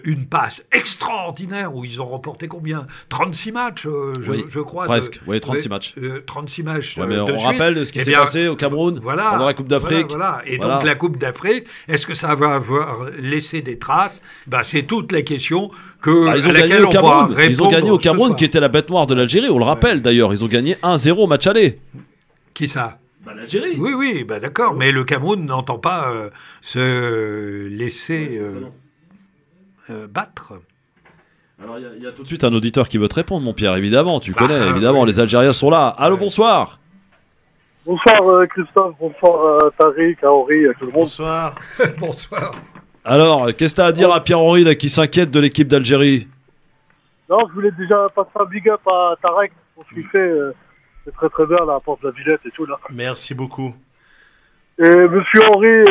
une passe extraordinaire où ils ont remporté combien ? 36 matchs, je crois. Presque, 36 matchs. 36 matchs. Ouais, mais on rappelle ce qui s'est passé au Cameroun pendant la Coupe d'Afrique. Voilà. Et donc la Coupe d'Afrique, est-ce que ça va avoir laissé des traces ? C'est toute la question à laquelle on pourra répondre. Ils ont gagné au Cameroun, qui était la bête noire de l'Algérie. On le rappelle d'ailleurs. Ils ont gagné 1-0 au match aller. Qui ça ? L'Algérie. Oui, d'accord. Mais le Cameroun n'entend pas se laisser battre. Alors il y a tout de suite un auditeur qui veut te répondre, mon Pierre. Évidemment, tu connais. Évidemment, les Algériens sont là. Allô, bonsoir. Bonsoir Christophe, bonsoir Tariq, Henri, à tout le monde. Bonsoir. Bonsoir. Alors, qu'est-ce que tu as à dire à Pierre-Henri là, qui s'inquiète de l'équipe d'Algérie ? Non, je voulais déjà passer un big up à Tarek pour ce qu'il fait. C'est très très bien, là, à Porte de la Villette et tout. Là. Merci beaucoup. Et monsieur Henri,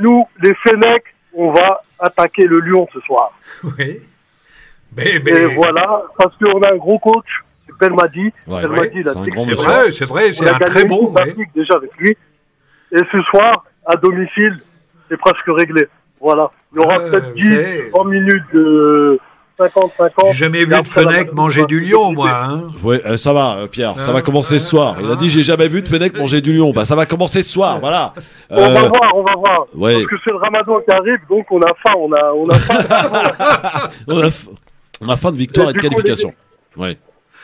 nous, les Fennecs, on va attaquer le Lyon ce soir. Oui. Et voilà, parce qu'on a un gros coach. Belmadi, c'est vrai, c'est un très bon. Déjà avec lui. Et ce soir, à domicile, c'est presque réglé. Voilà. Il y aura peut-être 10 minutes de 50-50. J'ai jamais vu de Fenech manger du lion, moi. Hein. Oui, ça va, Pierre. Ça va commencer ce soir. Il a dit j'ai jamais vu de Fenech manger du lion. Ça va commencer ce soir. Voilà. On va voir. Ouais. Parce que c'est le Ramadan qui arrive, donc on a faim. On a faim. on a faim de victoire et de qualification. Ouais.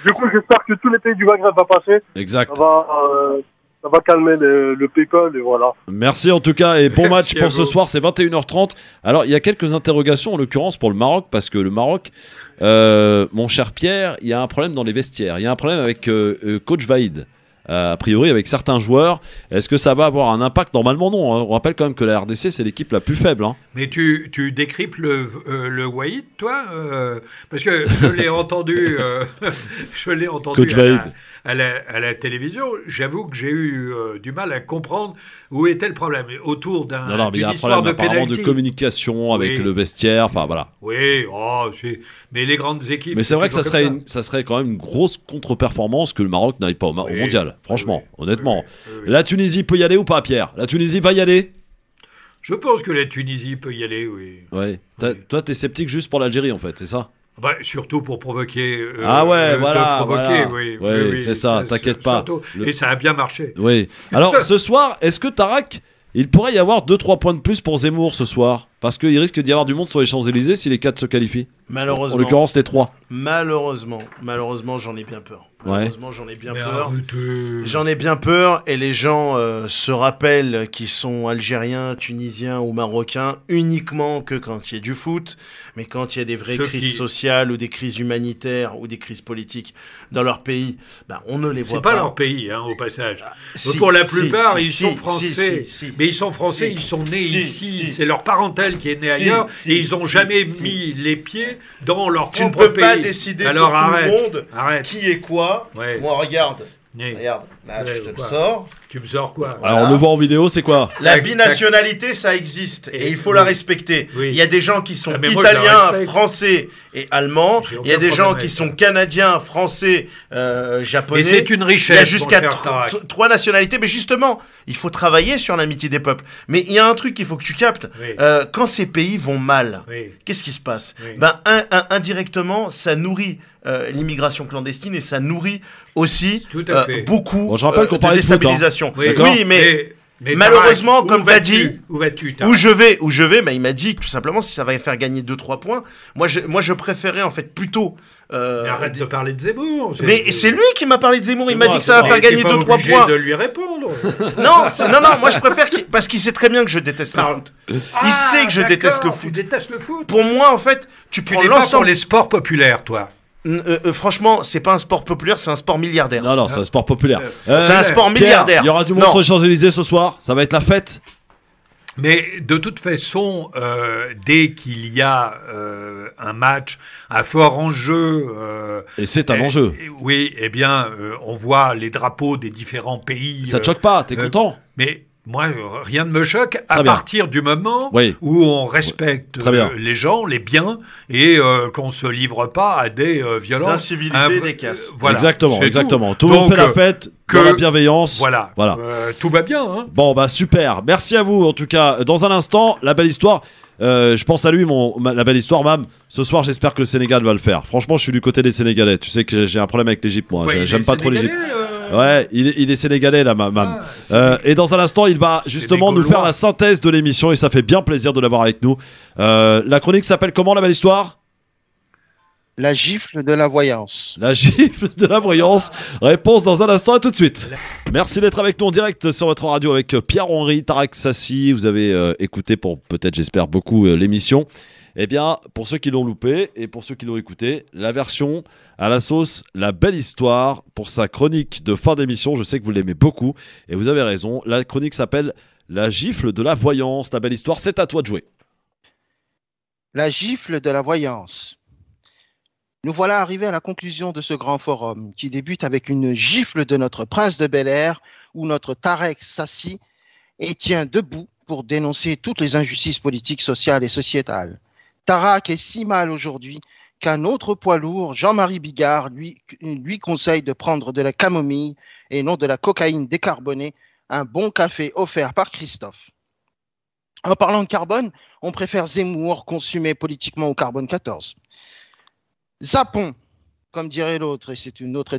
Du coup, j'espère que tous les pays du Maghreb vont passer. Exact. Ça va calmer le people et voilà. Merci en tout cas et bon match pour ce soir, c'est 21h30. Alors il y a quelques interrogations en l'occurrence pour le Maroc parce que le Maroc, mon cher Pierre, il y a un problème dans les vestiaires. Il y a un problème avec coach Vaïd. A priori avec certains joueurs, est-ce que ça va avoir un impact? Normalement non, hein. On rappelle quand même que la RDC c'est l'équipe la plus faible. Hein. Mais tu décryptes le Wahid, toi parce que je l'ai entendu, Coach Vaïd. À la télévision. J'avoue que j'ai eu du mal à comprendre où était le problème autour d'une histoire de pénalty. De communication avec le vestiaire, enfin voilà. Oui, mais les grandes équipes. Mais c'est vrai que ça serait quand même une grosse contre-performance que le Maroc n'aille pas au mondial. Sénégal, franchement, honnêtement. La Tunisie peut y aller ou pas, Pierre? La Tunisie va y aller? Je pense que la Tunisie peut y aller, oui. Ouais. Toi, t'es sceptique juste pour l'Algérie, en fait, c'est ça? Bah, surtout pour provoquer. Ah ouais, voilà. Provoquer, voilà. Oui, c'est ça, t'inquiète pas. Et ça a bien marché. Oui. Alors, ce soir, est-ce que Tarak, il pourrait y avoir 2-3 points de plus pour Zemmour ce soir? Parce qu'il risque d'y avoir du monde sur les Champs-Élysées si les 4 se qualifient. Malheureusement. En l'occurrence, les 3. Malheureusement, j'en ai bien peur. Malheureusement, j'en ai bien peur. J'en ai bien peur et les gens se rappellent qu'ils sont algériens, tunisiens ou marocains uniquement que quand il y a du foot, mais quand il y a des vraies crises sociales ou des crises humanitaires ou des crises politiques dans leur pays, on ne les voit pas. C'est pas leur pays, au passage. Pour la plupart, ils sont français. Mais ils sont français, ils sont nés ici. C'est leur parentèle qui est née ailleurs et ils n'ont jamais mis les pieds dans leur propre pays. Tu ne peux pas décider pour tout le monde qui est quoi. Ouais. Moi, regarde, je te le sors. Tu me sors quoi? Alors, on le voit en vidéo, c'est quoi? La binationalité, ça existe et il faut la respecter. Il y a des gens qui sont italiens, français et allemands. Il y a des gens qui sont canadiens, français, japonais. Et c'est une richesse. Il y a jusqu'à 3 nationalités. Mais justement, il faut travailler sur l'amitié des peuples. Mais il y a un truc qu'il faut que tu captes. Quand ces pays vont mal, qu'est-ce qui se passe? Indirectement, ça nourrit l'immigration clandestine et ça nourrit aussi beaucoup bon, je rappelle qu'on parlait de déstabilisation. Oui, mais malheureusement, comme tu as dit, où vas-tu, où je vais, il m'a dit que tout simplement si ça va faire gagner 2-3 points, moi je préférais en fait plutôt. Mais arrête de parler de Zemmour. Mais c'est lui qui m'a parlé de Zemmour. Il m'a dit que ça va faire gagner 2-3 points. De lui répondre. non, moi je préfère parce qu'il sait très bien que je déteste le foot. Il sait que je déteste le foot. Tu détestes le foot. Pour moi, en fait, tu prends l'ensemble. Pour les sports populaires, toi. Franchement, c'est pas un sport populaire, c'est un sport milliardaire. Non, c'est un sport populaire. C'est un sport milliardaire. Il y aura du monde sur les Champs-Élysées ce soir. Ça va être la fête. Mais de toute façon, dès qu'il y a un match à fort enjeu... et c'est un enjeu. Oui, eh bien, on voit les drapeaux des différents pays. Ça te choque pas, t'es content? Mais moi, rien ne me choque à partir du moment où on respecte les gens, les biens, et qu'on ne se livre pas à des violences. Incivilités, des casses. Voilà, exactement. Tout le monde fait la fête, dans la bienveillance. Voilà. Tout va bien. Hein. Bon, super. Merci à vous, en tout cas. Dans un instant, la belle histoire. Je pense à lui, la belle histoire, Mam. Ce soir, j'espère que le Sénégal va le faire. Franchement, je suis du côté des Sénégalais. Tu sais que j'ai un problème avec l'Égypte, moi. J'aime pas trop l'Égypte. Ouais, il est sénégalais là, Mam. Et dans un instant, il va justement nous faire la synthèse de l'émission et ça fait bien plaisir de l'avoir avec nous. La chronique s'appelle comment, la belle histoire? La gifle de la voyance. La gifle de la voyance. Réponse dans un instant, à tout de suite. Merci d'être avec nous en direct sur votre radio avec Pierre-Henri, Tarak Sassi. Vous avez écouté pour peut-être, j'espère, beaucoup l'émission. Eh bien, pour ceux qui l'ont loupé et pour ceux qui l'ont écouté, la version à la sauce La Belle Histoire pour sa chronique de fin d'émission. Je sais que vous l'aimez beaucoup et vous avez raison. La chronique s'appelle La gifle de la voyance. La Belle Histoire, c'est à toi de jouer. La gifle de la voyance. Nous voilà arrivés à la conclusion de ce grand forum qui débute avec une gifle de notre prince de Bel-Air où notre Tarak Sassi tient debout pour dénoncer toutes les injustices politiques, sociales et sociétales. Tarak est si mal aujourd'hui qu'un autre poids lourd, Jean-Marie Bigard, lui conseille de prendre de la camomille et non de la cocaïne décarbonée, un bon café offert par Christophe. En parlant de carbone, on préfère Zemmour consumé politiquement au carbone 14. Zappons, comme dirait l'autre, et c'est une autre